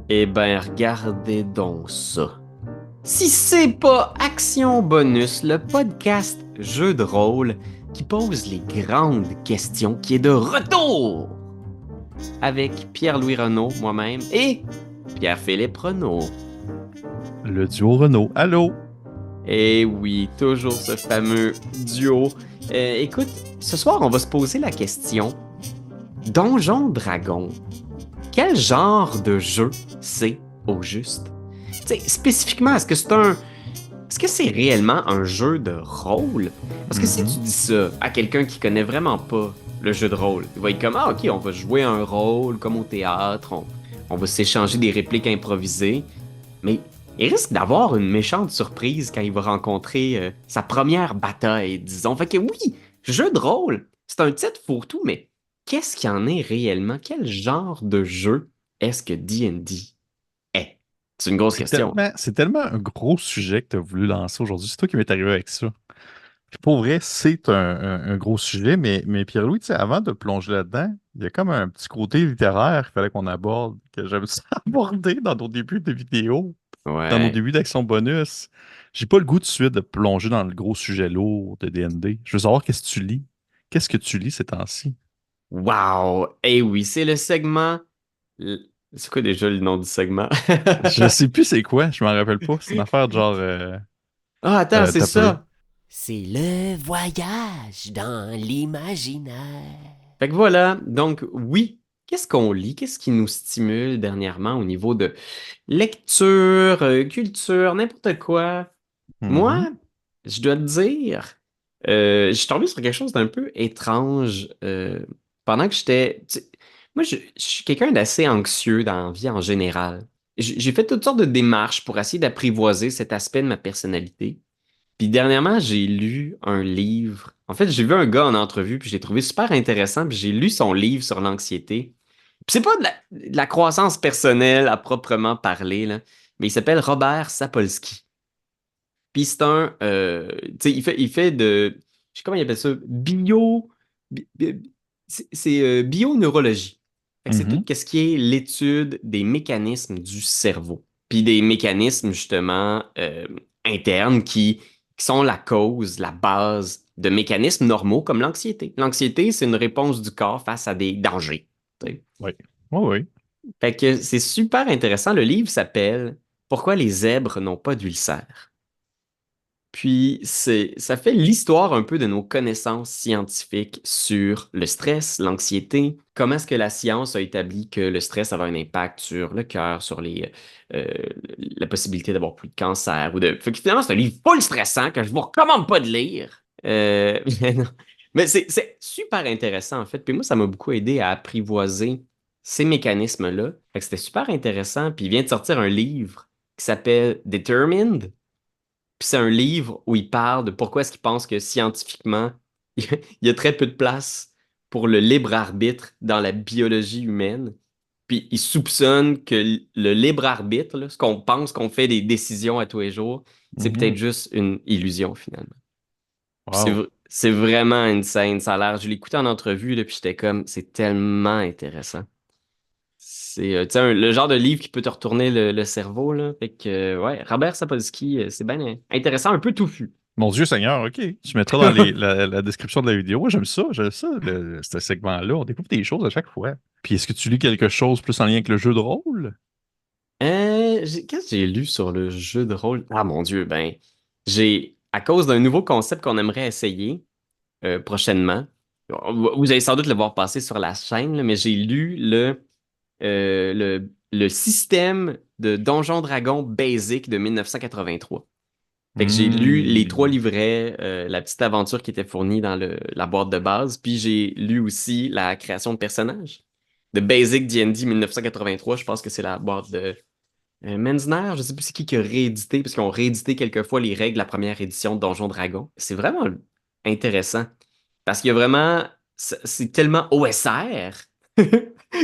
Eh ben, regardez donc ça. Si c'est pas Action Bonus, le podcast jeu de rôle qui pose les grandes questions, qui est de retour avec Pierre-Louis Renaud, moi-même, et Pierre-Philippe Renaud. Le duo Renault. Allô? Et oui, toujours ce fameux duo. Écoute, ce soir, on va se poser la question, Donjon Dragon, quel genre de jeu c'est au juste? Tu sais, spécifiquement, est-ce que c'est réellement un jeu de rôle? Parce que si tu Mhm. dis ça à quelqu'un qui connaît vraiment pas le jeu de rôle, il va être comme, ah ok, on va jouer un rôle comme au théâtre, on va s'échanger des répliques improvisées, mais il risque d'avoir une méchante surprise quand il va rencontrer sa première bataille, disons. Fait que oui, jeu de rôle, c'est un titre fourre-tout, mais qu'est-ce qu'il y en est réellement? Quel genre de jeu est-ce que D&D est? C'est une grosse question. C'est tellement un gros sujet que tu as voulu lancer aujourd'hui. C'est toi qui m'es arrivé avec ça. Puis pour vrai, c'est un gros sujet, mais Pierre-Louis, tu sais, avant de plonger là-dedans, il y a comme un petit côté littéraire qu'il fallait qu'on aborde, que j'aime ça aborder dans nos débuts de vidéo, dans nos Ouais. débuts d'action bonus. J'ai pas le goût tout de suite de plonger dans le gros sujet lourd de D&D. Je veux savoir qu'est-ce que tu lis. Qu'est-ce que tu lis ces temps-ci? Wow! Eh oui, c'est le segment. l- C'est quoi déjà le nom du segment? Je sais plus c'est quoi, je m'en rappelle pas. C'est une affaire de genre Ah, attends, c'est t'as peu. ça! C'est le voyage dans l'imaginaire. Fait que voilà, donc oui, qu'est-ce qu'on lit? Qu'est-ce qui nous stimule dernièrement au niveau de lecture, culture, n'importe quoi? Mhm. Moi, je dois te dire, je suis tombé sur quelque chose d'un peu étrange pendant que moi, je suis quelqu'un d'assez anxieux dans la vie en général. J'ai fait toutes sortes de démarches pour essayer d'apprivoiser cet aspect de ma personnalité. Puis dernièrement, j'ai lu un livre. En fait, j'ai vu un gars en entrevue, puis j'ai trouvé super intéressant, puis j'ai lu son livre sur l'anxiété. Puis c'est pas de la croissance personnelle à proprement parler, là, mais il s'appelle Robert Sapolsky. Puis c'est tu sais, il fait de, je sais comment il appelle ça, c'est bioneurologie. Fait que c'est tout Mhm. ce qui est l'étude des mécanismes du cerveau. Puis des mécanismes justement internes qui sont la cause, la base de mécanismes normaux comme l'anxiété. L'anxiété, c'est une réponse du corps face à des dangers. Tu sais. Oui. Oui, oui. Fait que c'est super intéressant. Le livre s'appelle Pourquoi les zèbres n'ont pas d'ulcères. Puis ça fait l'histoire un peu de nos connaissances scientifiques sur le stress, l'anxiété, comment est-ce que la science a établi que le stress avait un impact sur le cœur, sur euh, la possibilité d'avoir plus de cancer ou de. Fait que finalement, c'est un livre full stressant que je vous recommande pas de lire. Mais non. Mais c'est super intéressant en fait. Puis moi, ça m'a beaucoup aidé à apprivoiser ces mécanismes-là. Fait que c'était super intéressant. Puis il vient de sortir un livre qui s'appelle Determined. Puis c'est un livre où il parle de pourquoi est-ce qu'il pense que scientifiquement, il y a très peu de place pour le libre arbitre dans la biologie humaine. Puis il soupçonne que le libre arbitre, là, ce qu'on pense qu'on fait des décisions à tous les jours, c'est peut-être Mhm. juste une illusion finalement. Puis Wow. c'est vraiment insane, ça a l'air. Je l'écoutais en entrevue, là, puis j'étais comme, c'est tellement intéressant. C'est tu sais, le genre de livre qui peut te retourner le cerveau, là. Fait que, ouais, Robert Sapolsky, c'est bien intéressant, un peu touffu. Mon Dieu Seigneur, OK. Tu mettras dans la description de la vidéo. Moi, j'aime ça, ce segment-là. On découvre des choses à chaque fois. Puis est-ce que tu lis quelque chose plus en lien avec le jeu de rôle? Qu'est-ce que j'ai lu sur le jeu de rôle? Ah mon Dieu, ben, à cause d'un nouveau concept qu'on aimerait essayer prochainement, vous allez sans doute le voir passer sur la chaîne, là, mais j'ai lu le système de Donjon Dragon Basic de 1983. Fait que j'ai lu les trois Hmm. livrets, la petite aventure qui était fournie dans la boîte de base, puis j'ai lu aussi la création de personnages. De Basic D&D 1983, je pense que c'est la boîte de Menzner, je sais plus c'est qui a réédité, parce qu'ils ont réédité quelquefois les règles de la première édition de Donjon Dragon. C'est vraiment intéressant, parce qu'il y a vraiment, c'est tellement OSR.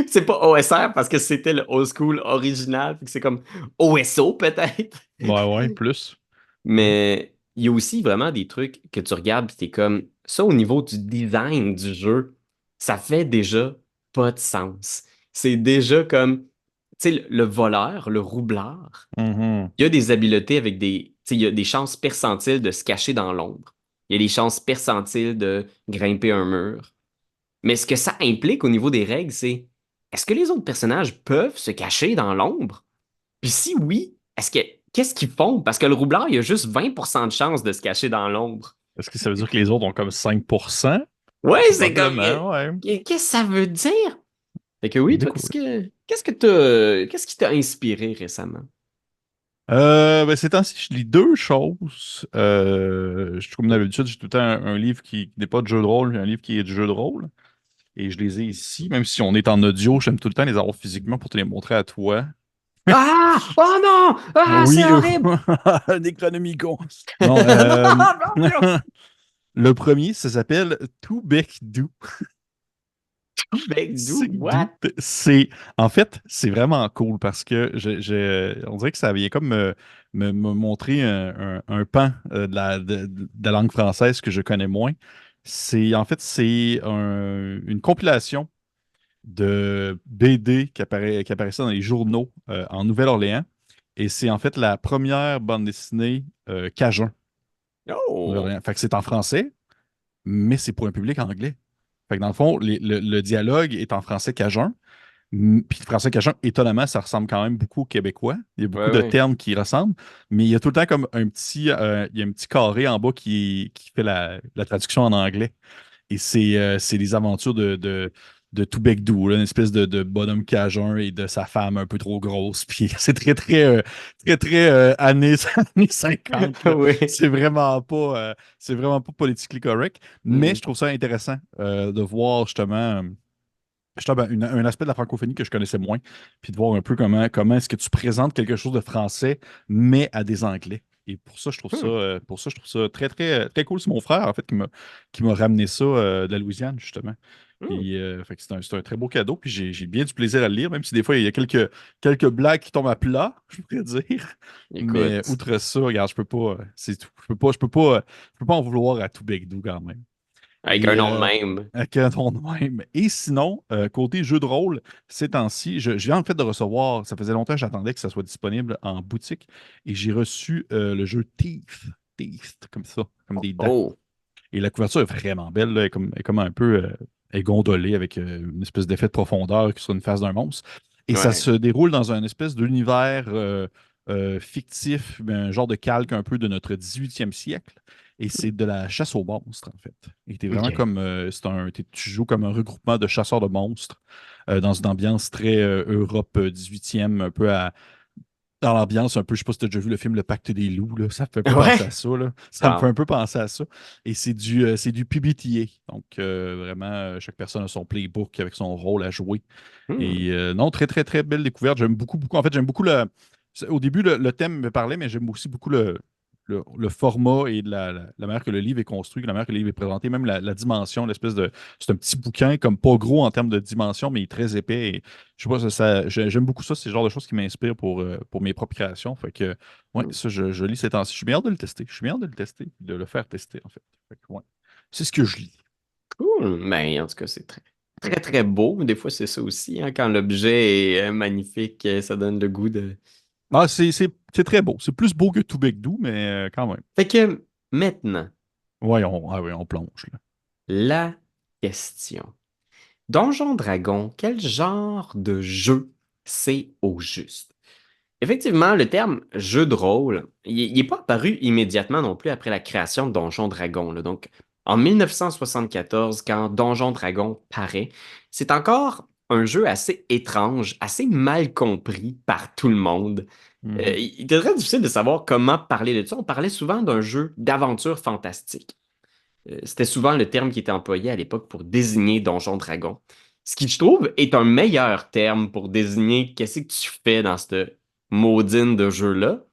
C'est pas OSR parce que c'était le old school original, fait que c'est comme OSO peut-être. Ouais, ouais, plus. Hmm. Mais il y a aussi vraiment des trucs que tu regardes et t'es comme, ça au niveau du design du jeu, ça fait déjà pas de sens. C'est déjà comme, sais, le voleur, le roublard, Mhm. il y a des habiletés avec des, tu sais, il y a des chances percentiles de se cacher dans l'ombre. Il y a des chances percentiles de grimper un mur. Mais ce que ça implique au niveau des règles, c'est est-ce que les autres personnages peuvent se cacher dans l'ombre? Puis si oui, qu'est-ce qu'ils font? Parce que le roublard, il a juste 20% de chance de se cacher dans l'ombre. Est-ce que ça veut dire que les autres ont comme 5%? Ouais, c'est comme Probablement, ouais. qu'est-ce que ça veut dire? Fait que oui, toi, Découvrir. qu'est-ce qui t'a inspiré récemment? Ben, ces temps-ci, je lis deux choses. Comme d'habitude, j'ai tout le temps un livre qui n'est pas de jeu de rôle, un livre qui est de jeu de rôle. Et je les ai ici, même si on est en audio, j'aime tout le temps les avoir physiquement pour te les montrer à toi. Ah! Oh non! Ah, c'est Oui, horrible! Necronomicon. Non, Mon Dieu! le premier, ça s'appelle Tout bec doux. Bec doux, C'est what? doux. En fait, c'est vraiment cool parce que on dirait que ça vient comme me montrer un pan de la langue française que je connais moins. En fait, c'est une compilation de BD qui apparaissait dans les journaux en Nouvelle-Orléans. Et c'est en fait la première bande dessinée Cajun. Oh! Nouvelle-Orléans. Fait que c'est en français, mais c'est pour un public anglais. Fait que dans le fond, le dialogue est en français cajun. Puis le français cajun, étonnamment, ça ressemble quand même beaucoup au québécois. Il y a Ouais, beaucoup de ouais. termes qui ressemblent, mais il y a tout le temps comme il y a un petit carré en bas qui fait la traduction en anglais. Et c'est les aventures de Toubekdou, là, une espèce de bonhomme cajun et de sa femme un peu trop grosse. Puis c'est années, années 50, là. Oui. C'est vraiment pas politically correct. Mais Mm. je trouve ça intéressant de voir justement un aspect de la francophonie que je connaissais moins, puis de voir un peu comment est-ce que tu présentes quelque chose de français, mais à des Anglais. Et Hmm. pour ça, je trouve ça très, très, très cool. C'est mon frère, en fait, qui m'a ramené ça de la Louisiane, justement. Hmm. Puis, fait que c'est un très beau cadeau. Puis, j'ai bien du plaisir à le lire, même si des fois, il y a quelques blagues qui tombent à plat, je pourrais dire. Mais Écoute, outre ça, regarde, je peux pas, c'est tout. Je peux pas en vouloir à tout Begdou quand même. avec un Et nom de même. avec un ton de même. Et sinon, côté jeu de rôle, ces temps-ci, je viens en fait de recevoir, ça faisait longtemps que j'attendais que ça soit disponible en boutique, et j'ai reçu le jeu Thief. Thief, comme ça, comme des dents. Oh, Et la couverture est vraiment belle, là, elle est comme un peu elle est gondolée avec une espèce d'effet de profondeur qui sur une face d'un monstre. Et ça ouais. se déroule dans un espèce d'univers fictif, mais un genre de calque un peu de notre 18e siècle. Et c'est de la chasse aux monstres, en fait. Et t'es vraiment OK. comme. Tu joues comme un regroupement de chasseurs de monstres dans une ambiance très Europe 18e, un peu dans l'ambiance un peu, je sais pas si tu as déjà vu le film Le Pacte des loups, là, ça me fait un peu penser à Ouais. ça, là. Ça me fait Wow. un peu penser à ça. Et c'est du PBTA. Donc, vraiment, chaque personne a son playbook avec son rôle à jouer. Hmm. Et non, très, très, très belle découverte. J'aime beaucoup, beaucoup. En fait, j'aime beaucoup au début, le thème me parlait, mais j'aime aussi beaucoup le format et la manière que le livre est construit, la manière que le livre est présenté, même la dimension, l'espèce de. C'est un petit bouquin, comme pas gros en termes de dimension, mais il est très épais. Et je sais pas, j'aime beaucoup ça. C'est le genre de choses qui m'inspirent pour mes propres créations. Fait que, ouais, Hmm. ça, je lis ces temps-ci. Je suis bien hâte de le tester. Je suis bien hâte de le tester, de le faire tester, en fait. Fait que, ouais. C'est ce que je lis. Cool. Ben, en tout cas, c'est très, très, très beau. Mais des fois, c'est ça aussi, hein, quand l'objet est magnifique, ça donne le goût de. Ah, c'est très beau. C'est plus beau que tout bec doux, mais quand même. Fait que maintenant, Ouais, on plonge, là. la question. Donjon Dragon, quel genre de jeu c'est au juste? Effectivement, le terme jeu de rôle, il n'est pas apparu immédiatement non plus après la création de Donjon Dragon, là. Donc, en 1974, quand Donjon Dragon paraît, c'est encore un jeu assez étrange, assez mal compris par tout le monde. Mhm. Il était très difficile de savoir comment parler de ça. On parlait souvent d'un jeu d'aventure fantastique. C'était souvent le terme qui était employé à l'époque pour désigner Donjon Dragon. Ce qui, je trouve, est un meilleur terme pour désigner qu'est-ce que tu fais dans cette maudine de jeu-là,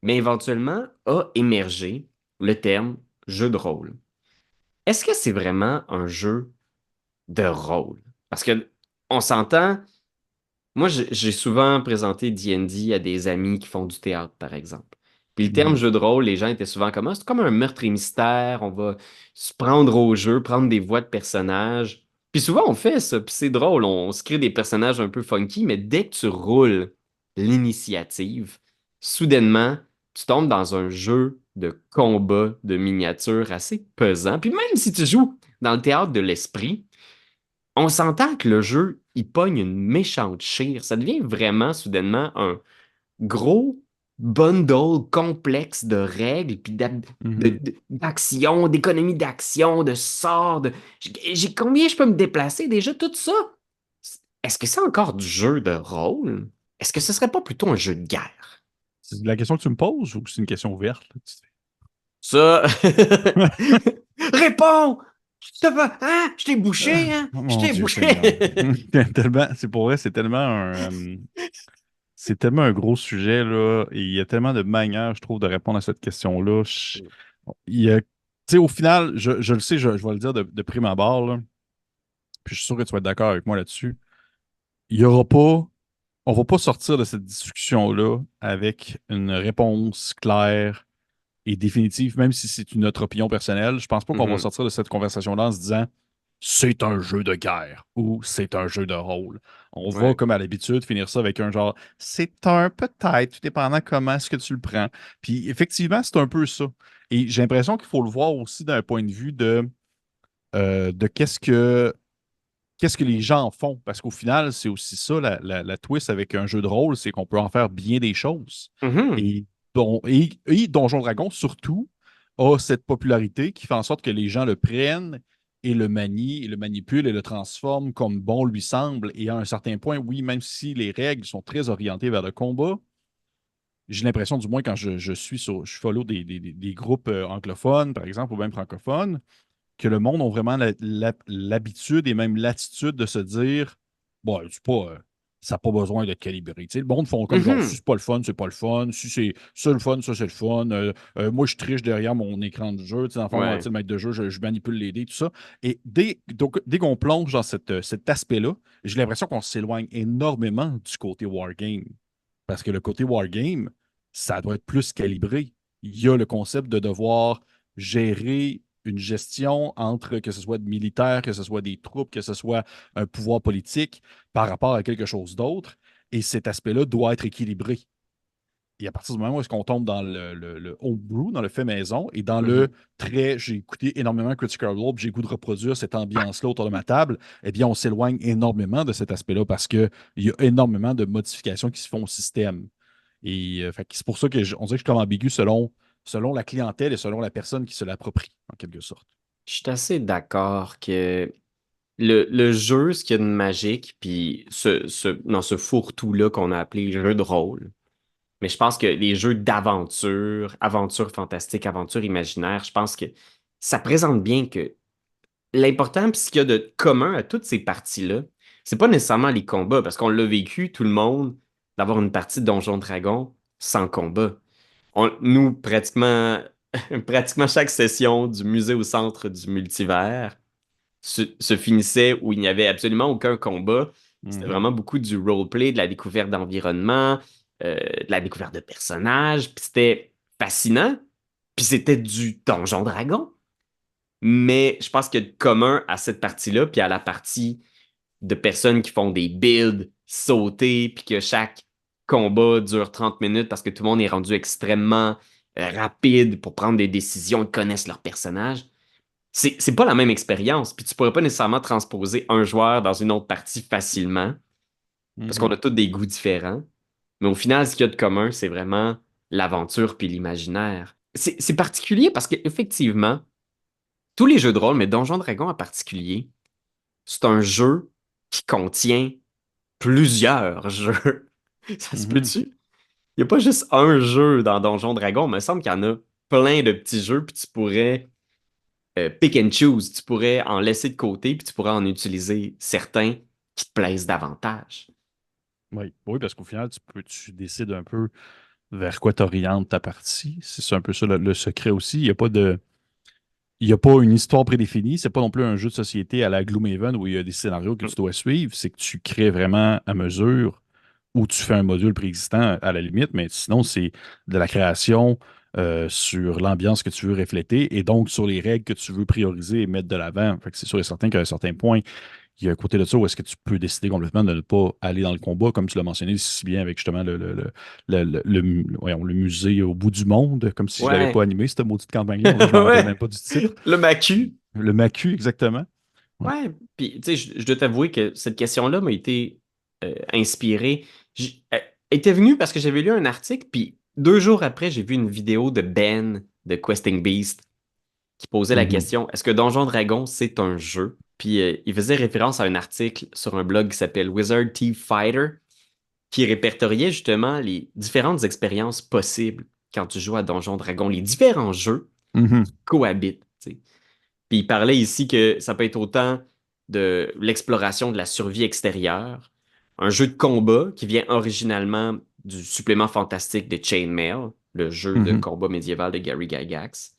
mais éventuellement a émergé le terme jeu de rôle. Est-ce que c'est vraiment un jeu de rôle? Parce que on s'entend, moi j'ai souvent présenté D&D à des amis qui font du théâtre, par exemple. Puis le terme Mhm. jeu de rôle, les gens étaient souvent comme, ah, c'est comme un meurtre et mystère, on va se prendre au jeu, prendre des voix de personnages. Puis souvent, on fait ça, puis c'est drôle, on se crée des personnages un peu funky, mais dès que tu roules l'initiative, soudainement, tu tombes dans un jeu de combat de miniatures assez pesant. Puis même si tu joues dans le théâtre de l'esprit, on s'entend que le jeu, il pogne une méchante chire. Ça devient vraiment soudainement un gros bundle complexe de règles, puis Mhm. d'actions, d'économie d'action, de sorts. Combien je peux me déplacer déjà, tout ça? Est-ce que c'est encore du jeu de rôle? Est-ce que ce serait pas plutôt un jeu de guerre? C'est la question que tu me poses ou c'est une question ouverte, là? Ça. Réponds! Hein? Je t'ai bouché, hein? Oh Je mon t'ai Dieu bouché! Seigneur. Tellement, c'est pour vrai, c'est tellement un gros sujet, là, et il y a tellement de manières, je trouve, de répondre à cette question-là. Il y a, tu sais, au final, je le sais, je vais le dire de prime abord, là, puis je suis sûr que tu vas être d'accord avec moi là-dessus. Il y aura pas, on va pas sortir de cette discussion-là avec une réponse claire et définitive, même si c'est notre opinion personnelle. Je pense pas qu'on va Mhm. sortir de cette conversation-là en se disant c'est un jeu de guerre ou c'est un jeu de rôle. On va, Ouais. comme à l'habitude, finir ça avec un genre c'est un peut-être, tout dépendant comment est-ce que tu le prends. Puis effectivement, c'est un peu ça. Et j'ai l'impression qu'il faut le voir aussi d'un point de vue de qu'est-ce que les gens en font. Parce qu'au final, c'est aussi ça, la twist avec un jeu de rôle, c'est qu'on peut en faire bien des choses. Mhm. Et Donjon Dragon, surtout, a cette popularité qui fait en sorte que les gens le prennent et le manient, et le manipulent et le transforment comme bon lui semble. Et à un certain point, oui, même si les règles sont très orientées vers le combat, j'ai l'impression, du moins quand je follow des groupes anglophones, par exemple, ou même francophones, que le monde a vraiment l'habitude et même l'attitude de se dire bon, c'est pas, ça n'a pas besoin d'être calibré. Tu sais, le monde font comme genre si Mhm. c'est pas le fun, c'est pas le fun. Si c'est ça le fun, ça c'est le fun. Moi, je triche derrière mon écran de jeu. Tu sais, dans le fond, tu Ouais. sais, le maître de jeu, je manipule les dés, tout ça. Et dès qu'on plonge dans cet aspect-là, j'ai l'impression qu'on s'éloigne énormément du côté wargame. Parce que le côté wargame, ça doit être plus calibré. Il y a le concept de devoir gérer une gestion entre que ce soit de militaire, que ce soit des troupes, que ce soit un pouvoir politique par rapport à quelque chose d'autre. Et cet aspect-là doit être équilibré. Et à partir du moment où est-ce qu'on tombe dans le homebrew, dans le fait maison, et dans le Mhm. très, j'ai écouté énormément Critical Role, puis j'ai le goût de reproduire cette ambiance-là autour de ma table, eh bien, on s'éloigne énormément de cet aspect-là parce qu'il y a énormément de modifications qui se font au système. Et fait que c'est pour ça qu'on dirait que je suis comme ambigu selon la clientèle et selon la personne qui se l'approprie, en quelque sorte. Je suis assez d'accord que le jeu, ce qu'il y a de magique, puis dans ce fourre-tout-là qu'on a appelé jeu de rôle, mais je pense que les jeux d'aventure, aventure fantastique, aventure imaginaire, je pense que ça présente bien que l'important, puis ce qu'il y a de commun à toutes ces parties-là, c'est pas nécessairement les combats, parce qu'on l'a vécu, tout le monde, d'avoir une partie de Donjon Dragon sans combat. Nous, pratiquement, pratiquement chaque session du musée au centre du multivers se finissait où il n'y avait absolument aucun combat. C'était Mhm. vraiment beaucoup du roleplay, de la découverte d'environnement, de la découverte de personnages, puis c'était fascinant, puis c'était du Donjon Dragon. Mais je pense qu'il y a de commun à cette partie-là, puis à la partie de personnes qui font des builds, sauter, puis que chaque combat dure 30 minutes parce que tout le monde est rendu extrêmement rapide pour prendre des décisions, ils connaissent leur personnage. C'est pas la même expérience, puis tu pourrais pas nécessairement transposer un joueur dans une autre partie facilement, parce qu'on Mhm. a tous des goûts différents. Mais au final, ce qu'il y a de commun, c'est vraiment l'aventure puis l'imaginaire. C'est particulier parce qu'effectivement, tous les jeux de rôle, mais Donjon Dragon en particulier, c'est un jeu qui contient plusieurs jeux. Ça se Mhm. peut-tu? Il n'y a pas juste un jeu dans Donjon Dragon, mais il me semble qu'il y en a plein de petits jeux, puis tu pourrais pick and choose. Tu pourrais en laisser de côté, puis tu pourrais en utiliser certains qui te plaisent davantage. Oui. Oui, parce qu'au final, tu décides un peu vers quoi tu orientes ta partie. C'est un peu ça le secret aussi. Il y a pas une histoire prédéfinie. C'est pas non plus un jeu de société à la Gloomhaven où il y a des scénarios que Mm. tu dois suivre. C'est que tu crées vraiment à mesure ou tu fais un module préexistant à la limite, mais sinon, c'est de la création sur l'ambiance que tu veux refléter et donc sur les règles que tu veux prioriser et mettre de l'avant. Fait que c'est sûr et certain qu'à un certain point, il y a un côté de ça où est-ce que tu peux décider complètement de ne pas aller dans le combat, comme tu l'as mentionné si bien avec justement voyons, le musée au bout du monde, comme si je l'avais pas Ouais. animé, cette maudite campagne-là. On dirait que je me rappelle même Ouais. pas du titre. Le macu. Le Macu, exactement. Ouais. Ouais. Puis, tu sais, je dois t'avouer que cette question-là m'a été inspirée. Elle était venue parce que j'avais lu un article, puis 2 jours après, j'ai vu une vidéo de Ben de Questing Beast qui posait la Mhm. question, est-ce que Donjon Dragon, c'est un jeu? Puis il faisait référence à un article sur un blog qui s'appelle Wizard Thief Fighter, qui répertoriait justement les différentes expériences possibles quand tu joues à Donjon Dragon, les différents jeux Mhm. qui cohabitent, tu sais. Puis il parlait ici que ça peut être autant de l'exploration de la survie extérieure, un jeu de combat qui vient originalement du supplément fantastique de Chainmail, le jeu de Mhm. combat médiéval de Gary Gygax.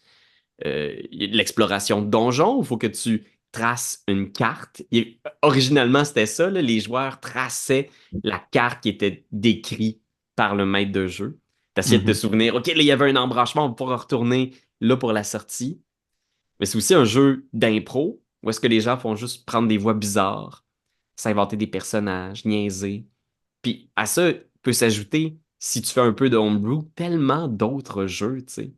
Il y a de l'exploration de donjons, il faut que tu traces une carte. Originalement, c'était ça, là, les joueurs traçaient la carte qui était décrite par le maître de jeu. Tu essayais de te Mhm. souvenir, OK, là, il y avait un embranchement, on va pouvoir retourner là pour la sortie. Mais c'est aussi un jeu d'impro, où est-ce que les gens font juste prendre des voix bizarres, s'inventer des personnages, niaiser. Puis à ça peut s'ajouter, si tu fais un peu de homebrew, tellement d'autres jeux, tu sais.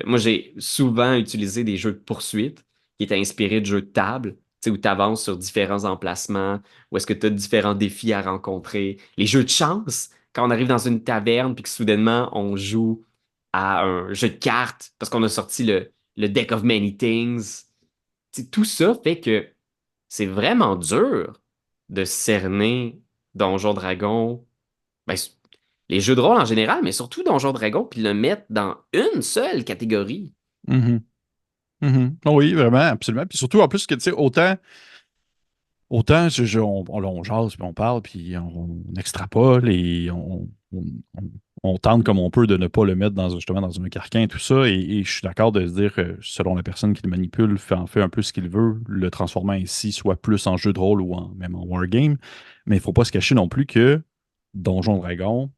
Moi, j'ai souvent utilisé des jeux de poursuite qui étaient inspirés de jeux de table, tu sais, où tu avances sur différents emplacements, où est-ce que tu as différents défis à rencontrer. Les jeux de chance, quand on arrive dans une taverne puis que soudainement on joue à un jeu de cartes parce qu'on a sorti le Deck of Many Things. Tu sais, tout ça fait que c'est vraiment dur de cerner Donjon Dragon, ben, les jeux de rôle en général, mais surtout Donjon Dragon, puis le mettre dans une seule catégorie. Mhm. Mhm. Oh oui, vraiment, absolument. Puis surtout, en plus, que tu sais, autant on jase, puis on parle, puis on extrapole et on tente comme on peut de ne pas le mettre justement dans un carcan et tout ça. Et je suis d'accord de se dire que selon la personne qui le manipule, en fait un peu ce qu'il veut, le transformant ainsi soit plus en jeu de rôle ou même en wargame. Mais il ne faut pas se cacher non plus que Donjon Dragon,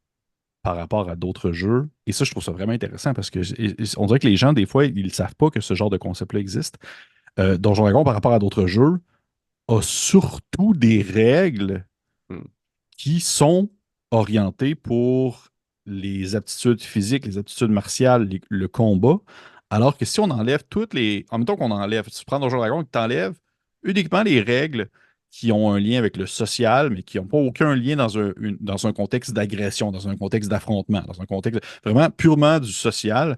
par rapport à d'autres jeux, et ça, je trouve ça vraiment intéressant parce que on dirait que les gens, des fois, ils ne savent pas que ce genre de concept-là existe. Donjon Dragon, par rapport à d'autres jeux, a surtout des règles Hmm. qui sont orientées pour les aptitudes physiques, les aptitudes martiales, le combat. Alors que si on enlève toutes les. En même temps qu'on enlève, tu prends Donjon Dragon et que tu enlèves uniquement les règles qui ont un lien avec le social, mais qui n'ont pas aucun lien dans un contexte d'agression, dans un contexte d'affrontement, dans un contexte vraiment purement du social,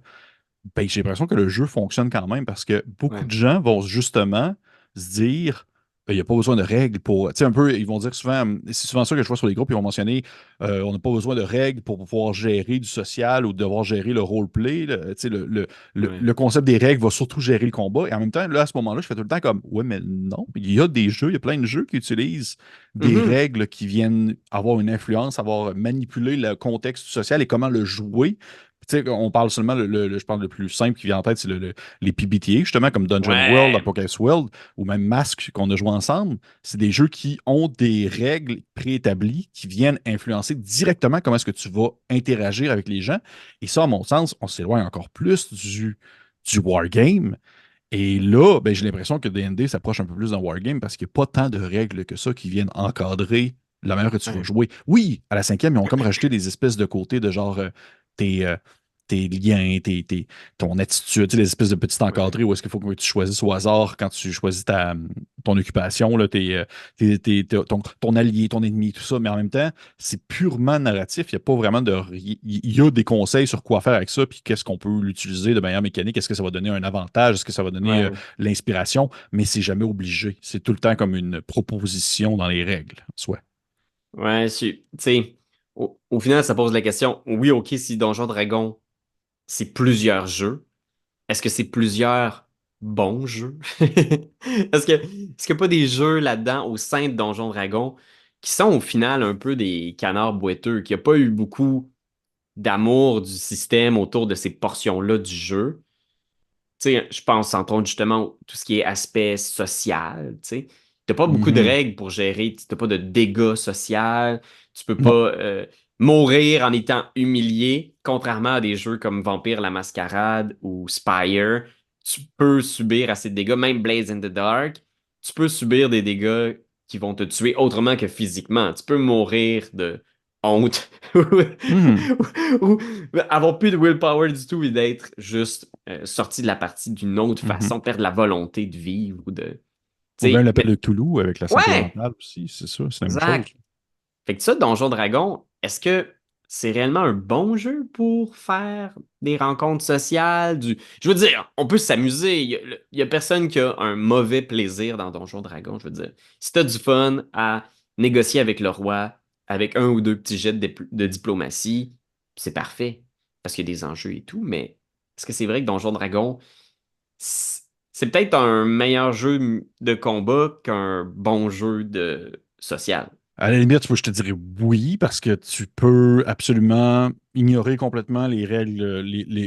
ben, j'ai l'impression que le jeu fonctionne quand même parce que beaucoup Ouais. de gens vont justement se dire il n'y a pas besoin de règles pour. Tu sais, un peu, ils vont dire souvent, c'est souvent ça que je vois sur les groupes, ils vont mentionner on n'a pas besoin de règles pour pouvoir gérer du social ou devoir gérer le roleplay. Tu sais, Ouais. le concept des règles va surtout gérer le combat. Et en même temps, là, à ce moment-là, je fais tout le temps comme ouais, mais non, il y a des jeux, il y a plein de jeux qui utilisent des Mhm. règles qui viennent avoir une influence, avoir manipulé le contexte social et comment le jouer. Tu sais, on parle seulement, je parle le plus simple qui vient en tête, c'est les PBTA, justement, comme Dungeon World, Ouais. Apocalypse World, ou même Mask qu'on a joué ensemble. C'est des jeux qui ont des règles préétablies qui viennent influencer directement comment est-ce que tu vas interagir avec les gens. Et ça, à mon sens, on s'éloigne encore plus du wargame. Et là, ben, j'ai l'impression que D&D s'approche un peu plus d'un wargame parce qu'il n'y a pas tant de règles que ça qui viennent encadrer la manière que tu vas Ouais. jouer. Oui, à la cinquième, ils ont comme rajouté des espèces de côtés de genre tes, euh, tes liens, ton attitude, tu sais, les espèces de petits Ouais. encadrés où est-ce qu'il faut que tu choisisses au hasard quand tu choisis ton occupation, là, ton allié, ton ennemi, tout ça. Mais en même temps, c'est purement narratif. Il n'y a pas vraiment de. Il y a des conseils sur quoi faire avec ça, puis qu'est-ce qu'on peut l'utiliser de manière mécanique. Est-ce que ça va donner un avantage? Est-ce que ça va donner Ouais. l'inspiration? Mais c'est jamais obligé. C'est tout le temps comme une proposition dans les règles, soit. Ouais, tu sais, au final, ça pose la question, oui, ok, si Donjon Dragon, c'est plusieurs jeux, est-ce que c'est plusieurs bons jeux? Est-ce qu'il n'y a pas des jeux là-dedans au sein de Donjon Dragon qui sont au final un peu des canards boiteux, qui a pas eu beaucoup d'amour du système autour de ces portions-là du jeu? Tu sais, je pense entre autres justement tout ce qui est aspect social, tu sais. T'as pas beaucoup de Mhm. règles pour gérer, t'as pas de dégâts sociaux, tu peux pas Non. mourir en étant humilié, contrairement à des jeux comme Vampire la Mascarade ou Spire, tu peux subir assez de dégâts, même Blaze in the Dark, tu peux subir des dégâts qui vont te tuer autrement que physiquement. Tu peux mourir de honte Mhm. ou avoir plus de willpower du tout et d'être juste sorti de la partie d'une autre Mhm. façon, perdre la volonté de vivre ou de. Tu Ou bien sais, l'appel mais de Cthulhu avec la santé ouais, mentale aussi, c'est ça, c'est la même chose. exact. Fait que ça, Donjon Dragon, est-ce que c'est réellement un bon jeu pour faire des rencontres sociales? Je veux dire, on peut s'amuser. Il y a personne qui a un mauvais plaisir dans Donjon Dragon. Je veux dire, si t'as du fun à négocier avec le roi, avec un ou deux petits jets de diplomatie, c'est parfait. Parce qu'il y a des enjeux et tout. Mais est-ce que c'est vrai que Donjon Dragon, c'est c'est peut-être un meilleur jeu de combat qu'un bon jeu de social? À la limite, je te dirais oui, parce que tu peux absolument ignorer complètement les règles,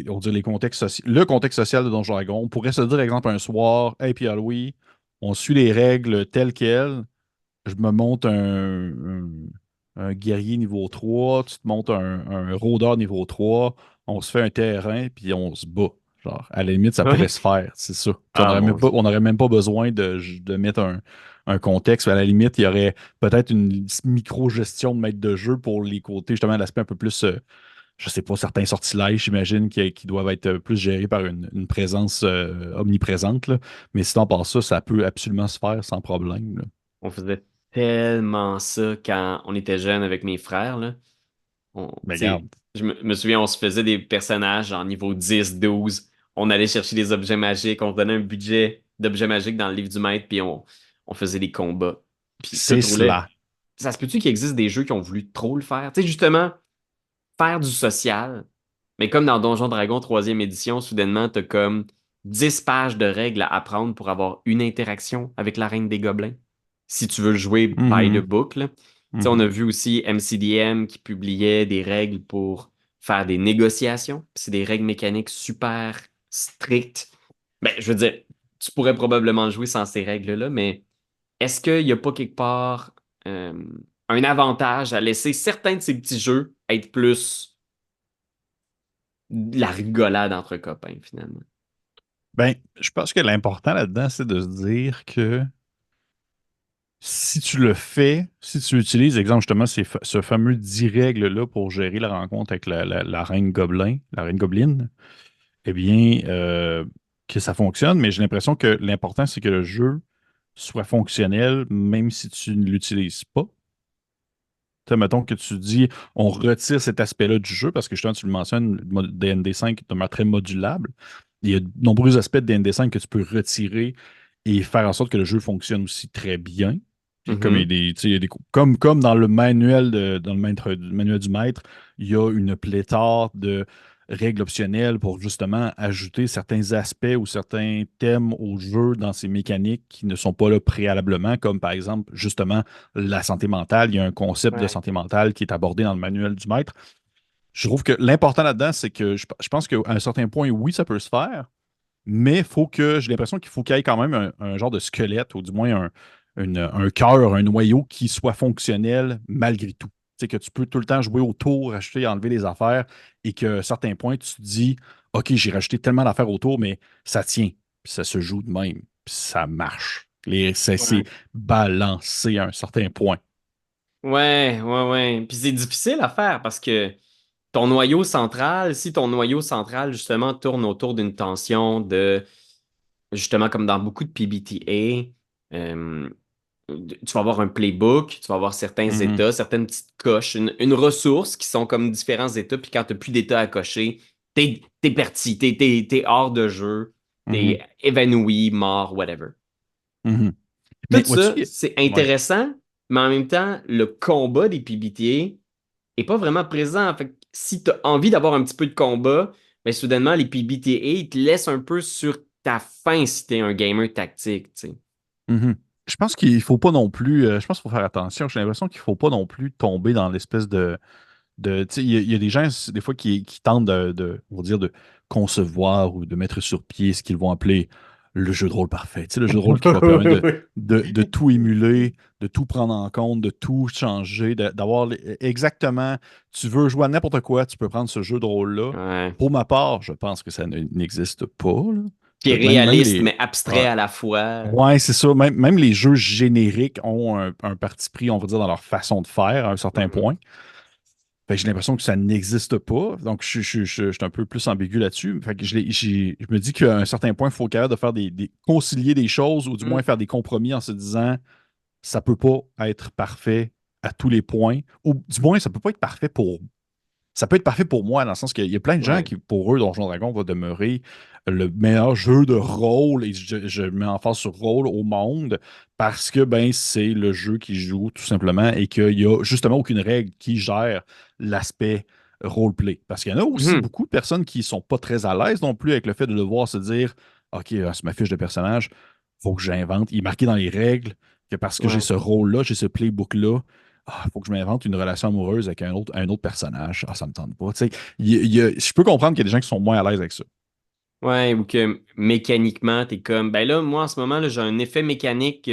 on dirait les contextes le contexte social de Donjon Dragon. On pourrait se dire, par exemple, un soir, hey Pierre Louis, on suit les règles telles quelles. Je me monte un guerrier niveau 3, tu te montes un rôdeur niveau 3, on se fait un terrain, puis on se bat. Genre, à la limite, ça pourrait Ouais. se faire, c'est ça. Puis Ah mon Dieu. on n'aurait même pas besoin de mettre un contexte. À la limite, il y aurait peut-être une micro-gestion de maître de jeu pour les côtés, justement, l'aspect un peu plus, je sais pas, certains sortilèges, j'imagine, qui doivent être plus gérés par une présence omniprésente, là. Mais sinon, par ça, ça peut absolument se faire sans problème, là. On faisait tellement ça quand on était jeunes avec mes frères, là. Tu Mais sais, regarde. je me souviens, on se faisait des personnages en niveau 10, 12. On allait chercher des objets magiques, on se donnait un budget d'objets magiques dans le livre du maître, puis on faisait des combats. Puis tout C'est roulait. cela. Ça se peut-tu qu'il existe des jeux qui ont voulu trop le faire? Tu sais, justement, faire du social, mais comme dans Donjon Dragon 3e édition, soudainement, t'as comme 10 pages de règles à apprendre pour avoir une interaction avec la Reine des Gobelins. Si tu veux le jouer by the Mhm, book, là. Tu sais, on a mhm. vu aussi MCDM qui publiait des règles pour faire des négociations. C'est des règles mécaniques super strictes. Ben, je veux dire, tu pourrais probablement jouer sans ces règles-là, mais est-ce qu'il n'y a pas quelque part euh, un avantage à laisser certains de ces petits jeux être plus de la rigolade entre copains, finalement? Ben, je pense que l'important là-dedans, c'est de se dire que si tu le fais, si tu utilises, exemple, justement, ce fameux 10 règles-là pour gérer la rencontre avec la reine gobelin, la reine gobeline, eh bien, que ça fonctionne, mais j'ai l'impression que l'important, c'est que le jeu soit fonctionnel, même si tu ne l'utilises pas. Tu sais, mettons que tu dis, on retire cet aspect-là du jeu, parce que justement, tu le mentionnes, le DND5 est demeure très modulable. Il y a de nombreux aspects de DND5 que tu peux retirer et faire en sorte que le jeu fonctionne aussi très bien. Puis comme il y a Mhm. des, tu sais, il y a comme dans le manuel dans le manuel du maître, il y a une pléthore de règles optionnelles pour justement ajouter certains aspects ou certains thèmes au jeu dans ces mécaniques qui ne sont pas là préalablement, comme par exemple justement la santé mentale. Il y a un concept de Ouais. santé mentale qui est abordé dans le manuel du maître. Je trouve que l'important là-dedans, c'est que je pense qu'à un certain point, oui, ça peut se faire, mais faut que j'ai l'impression qu'il y ait quand même un genre de squelette, ou du moins un cœur, un noyau qui soit fonctionnel malgré tout. Tu sais, que tu peux tout le temps jouer autour, acheter, enlever les affaires, et qu'à un certain point, tu te dis, OK, j'ai rajouté tellement d'affaires autour, mais ça tient, puis ça se joue de même, puis ça marche. C'est Ouais. balancé à un certain point. Ouais, ouais, ouais. Puis c'est difficile à faire parce que ton noyau central, si ton noyau central, justement, tourne autour d'une tension de, justement, comme dans beaucoup de PBTA, tu vas avoir un playbook, tu vas avoir certains Mhm, états, certaines petites coches, une ressource qui sont comme différents états, puis quand tu n'as plus d'états à cocher, t'es parti, t'es hors de jeu, mhm, t'es évanoui, mort, whatever. mhm. Tout Mais ça, vois-tu, c'est ouais. intéressant, mais en même temps, le combat des PBTA est pas vraiment présent. Fait que si tu as envie d'avoir un petit peu de combat, ben soudainement, les PBTA, ils te laissent un peu sur ta faim si t'es un gamer tactique, tu sais. Mhm. Je pense qu'il faut pas non plus, je pense qu'il faut faire attention. J'ai l'impression qu'il faut pas non plus tomber dans l'espèce tu sais, il y a des gens, des fois, qui tentent on va dire, de concevoir ou de mettre sur pied ce qu'ils vont appeler le jeu de rôle parfait. Tu sais, le jeu de rôle qui va permettre de tout émuler, de tout prendre en compte, de tout changer, d'avoir exactement, tu veux jouer à n'importe quoi, tu peux prendre ce jeu de rôle-là. Ouais. Pour ma part, je pense que ça n'existe pas, là. Qui est Même réaliste, les. mais abstrait Ouais, à la fois. ouais, c'est ça. Même les jeux génériques ont un parti pris, on va dire, dans leur façon de faire à un certain Mhm. point. Fait que j'ai l'impression que ça n'existe pas. Donc, je suis un peu plus ambigu là-dessus. Fait que je me dis qu'à un certain point, il faut être capable de faire concilier des choses ou du moins Mm. faire des compromis en se disant ça peut pas être parfait à tous les points. Ou du moins, ça peut pas être parfait pour ça peut être parfait pour moi, dans le sens qu'il y a plein de gens Ouais. qui, pour eux, Donjon Dragon va demeurer le meilleur jeu de rôle, et je mets en face sur rôle au monde, parce que ben c'est le jeu qui joue tout simplement et qu'il n'y a justement aucune règle qui gère l'aspect roleplay. Parce qu'il y en a aussi Mhm. beaucoup de personnes qui sont pas très à l'aise non plus avec le fait de devoir se dire OK, c'est ma fiche de personnage, faut que j'invente. Il est marqué dans les règles que parce que j'ai Ouais. ce rôle-là, j'ai ce playbook-là, faut que je m'invente une relation amoureuse avec un autre personnage. Ça me tente pas. Tu sais, je peux comprendre qu'il y a des gens qui sont moins à l'aise avec ça. Ouais, ou que mécaniquement, t'es comme, ben là, moi, en ce moment, là, j'ai un effet mécanique.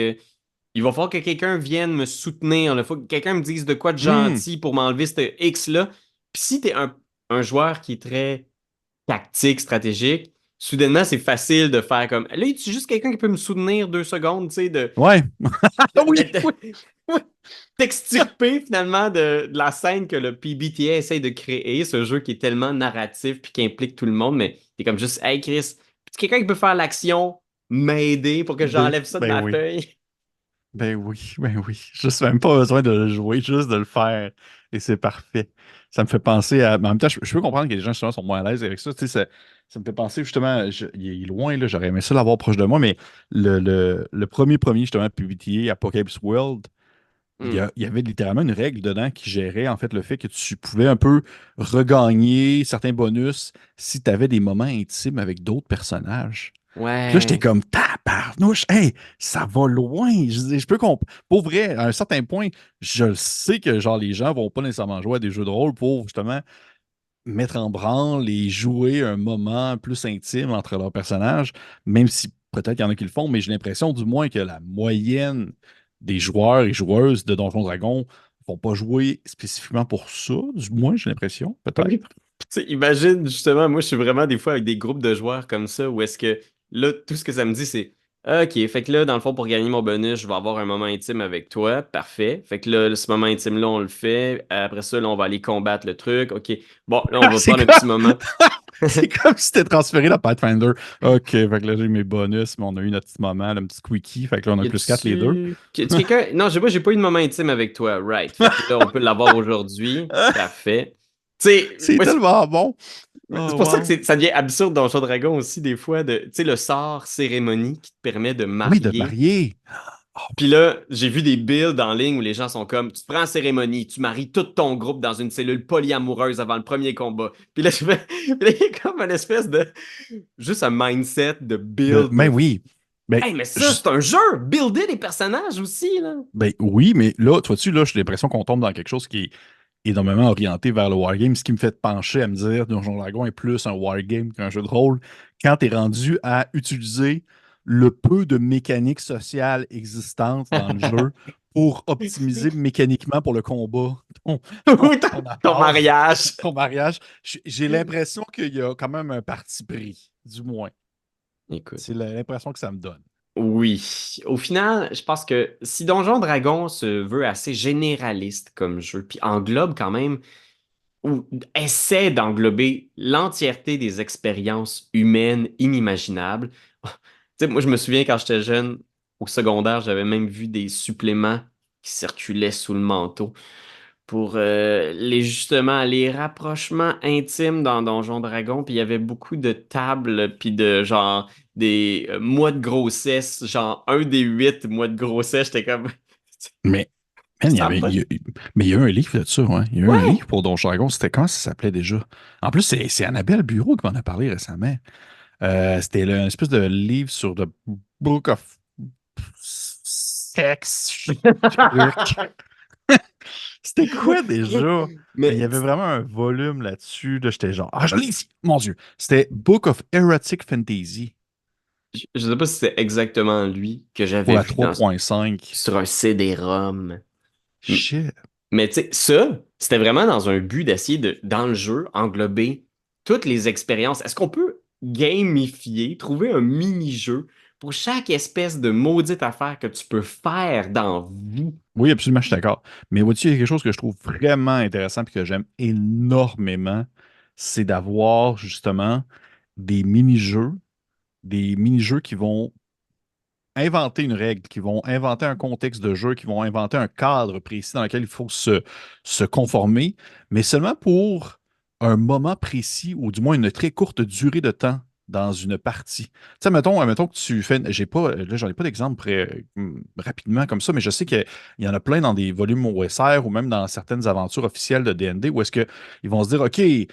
Il va falloir que quelqu'un vienne me soutenir. Il faut que quelqu'un me dise de quoi de Hmm. gentil pour m'enlever ce X-là. Puis si t'es un joueur qui est très tactique, stratégique, soudainement, c'est facile de faire comme, là, y a juste quelqu'un qui peut me soutenir 2 secondes, tu sais, Ouais. de- Oui, de- oui. t'extirper finalement de la scène que le PBTA essaye de créer, ce jeu qui est tellement narratif puis qui implique tout le monde, mais t'es comme juste, hey Chris, quelqu'un qui peut faire l'action, m'aider pour que j'enlève ça de Ben ma oui. feuille. Ben oui, ben oui. Juste même pas besoin de le jouer, juste de le faire. Et c'est parfait. Ça me fait penser à. Mais en même temps, je peux comprendre que les gens justement sont moins à l'aise avec ça. Tu sais, ça me fait penser justement. Il est loin, là, j'aurais aimé ça l'avoir proche de moi, mais le premier, justement, PBTA, Apocalypse World, Hmm. il y avait littéralement une règle dedans qui gérait en fait le fait que tu pouvais un peu regagner certains bonus si tu avais des moments intimes avec d'autres personnages. Puis là, j'étais Ouais. comme, tabarnouche, hey, ça va loin. Je peux comprendre. Pour vrai, à un certain point, je le sais que genre les gens vont pas nécessairement jouer à des jeux de rôle pour justement mettre en branle et jouer un moment plus intime entre leurs personnages, même si peut-être qu'il y en a qui le font, mais j'ai l'impression du moins que la moyenne des joueurs et joueuses de Donjons Dragons vont pas jouer spécifiquement pour ça, du moins j'ai l'impression, peut-être. Oui. Tu sais, imagine, justement, moi, je suis vraiment des fois avec des groupes de joueurs comme ça, où est-ce que là, tout ce que ça me dit, c'est OK, fait que là, dans le fond, pour gagner mon bonus, je vais avoir un moment intime avec toi. Parfait. Fait que là, ce moment intime-là, on le fait. Après ça, là, on va aller combattre le truc. OK. Bon, là, on va C'est prendre un comme, petit moment. c'est comme si t'étais transféré dans Pathfinder. OK, fait que là j'ai mes bonus, mais on a eu notre petit moment, le petit quickie, fait que là on a Y plus 4 les deux. a-tu quelqu'un? Non, j'ai pas eu de moment intime avec toi. Right. Fait que là, on peut l'avoir aujourd'hui. Parfait. Tu sais, C'est moi, tellement bon. c'est Oh, pour ça que wow. ça devient absurde dans Donjon Dragon aussi, des fois, tu sais, le sort cérémonie qui te permet de Oui, de marier. marier. Oh, Puis là, j'ai vu des builds en ligne où les gens sont comme, tu te prends en cérémonie, tu maries tout ton groupe dans une cellule polyamoureuse avant le premier combat. Puis là, puis là, il y a comme une espèce de, juste un mindset de build. ben oui. Ben, Hey, mais ça, juste, c'est un jeu! Builder des personnages aussi, là! ben oui, mais là, tu vois-tu, là, j'ai l'impression qu'on tombe dans quelque chose qui est énormément orienté vers le wargame, ce qui me fait pencher à me dire Donjon Dragon est plus un wargame qu'un jeu de rôle. Quand tu es rendu à utiliser le peu de mécaniques sociales existantes dans le jeu pour optimiser mécaniquement pour le combat ton, Ou ton ton attache, mariage. ton mariage, j'ai l'impression qu'il y a quand même un parti pris, du moins. Écoute. C'est l'impression que ça me donne. Oui. Au final, je pense que si Donjon Dragon se veut assez généraliste comme jeu, puis englobe quand même, ou essaie d'englober l'entièreté des expériences humaines inimaginables. Tu sais, moi, je me souviens quand j'étais jeune, au secondaire, j'avais même vu des suppléments qui circulaient sous le manteau pour justement les rapprochements intimes dans Donjon Dragon. Puis il y avait beaucoup de tables, puis de genre des mois de grossesse, genre un des 8 mois de grossesse. J'étais comme. Mais man, Ça va. mais il y a eu un livre là-dessus, ouais. Il y a eu un Ouais! livre pour Donjon Dragon. C'était comment ça s'appelait déjà? En plus, c'est Annabelle Bureau qui m'en a parlé récemment. C'était une espèce de livre sur The Book of Sex. Truc. C'était quoi déjà? Mais il y Mais avait vraiment un volume là-dessus. Là, j'étais genre, je l'ai ici, mon Dieu. C'était Book of Erotic Fantasy je sais pas si c'est exactement lui que pour j'avais la vu 3.5. sur un CD-ROM. M- Shit. Mais tu sais, ça, c'était vraiment dans un but d'essayer de, dans le jeu, englober toutes les expériences. Est-ce qu'on peut gamifier, trouver un mini-jeu pour chaque espèce de maudite affaire que tu peux faire dans vie. Oui, absolument, je suis d'accord. Mais vois-tu, il y a quelque chose que je trouve vraiment intéressant et que j'aime énormément, c'est d'avoir justement des mini-jeux, des mini-jeux qui vont inventer une règle, qui vont inventer un contexte de jeu, qui vont inventer un cadre précis dans lequel il faut se conformer, mais seulement pour un moment précis ou du moins une très courte durée de temps dans une partie. Tu sais, mettons que tu fais, j'ai pas, là, j'en ai pas d'exemple rapidement comme ça, mais je sais qu'il y en a plein dans des volumes OSR ou même dans certaines aventures officielles de D&D où est-ce qu'ils vont se dire, OK, tu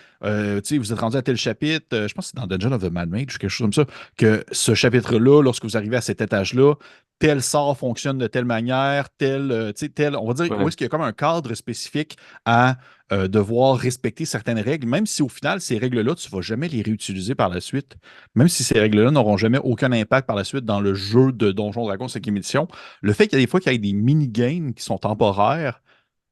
sais, vous êtes rendu à tel chapitre, je pense que c'est dans Dungeon of the Mad Mage ou quelque chose comme ça, que ce chapitre-là, lorsque vous arrivez à cet étage-là, tel sort fonctionne de telle manière, tu sais, on va dire, où Ouais. est-ce qu'il y a comme un cadre spécifique à devoir respecter certaines règles, même si au final, ces règles-là, tu ne vas jamais les réutiliser par la suite, même si ces règles-là n'auront jamais aucun impact par la suite dans le jeu de Donjon Dragon 5e édition, le fait qu'il y a des fois qu'il y ait des mini-games qui sont temporaires,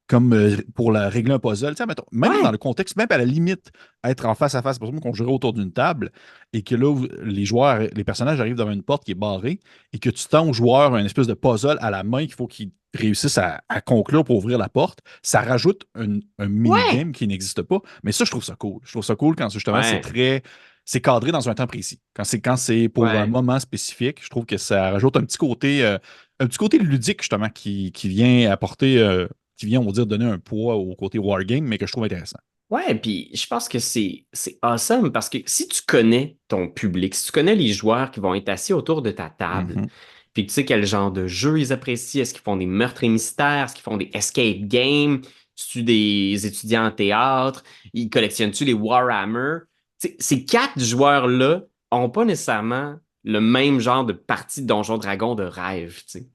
comme pour régler un puzzle. Tu sais, mettons, même dans Ouais. le contexte, même à la limite, être en face à face, par exemple, qu'on jouerait autour d'une table et que là, les joueurs, les personnages arrivent devant une porte qui est barrée et que tu tends au joueur un espèce de puzzle à la main qu'il faut qu'il réussisse à conclure pour ouvrir la porte, ça rajoute un Ouais. mini-game qui n'existe pas. Mais ça, je trouve ça cool. Je trouve ça cool quand justement Ouais. c'est cadré dans un temps précis. Quand c'est pour un Ouais. moment spécifique, je trouve que ça rajoute un petit côté ludique, justement, qui vient apporter qui vient, on va dire, donner un poids au côté wargame, mais que je trouve intéressant. Ouais, puis je pense que c'est awesome parce que si tu connais ton public, si tu connais les joueurs qui vont être assis autour de ta table, Mhm. puis que tu sais quel genre de jeu ils apprécient, est-ce qu'ils font des meurtres et mystères, est-ce qu'ils font des escape games, tu des étudiants en théâtre, ils collectionnent-tu les Warhammer? Tu sais, ces quatre joueurs-là n'ont pas nécessairement le même genre de partie de Donjon Dragon de rêve, tu sais.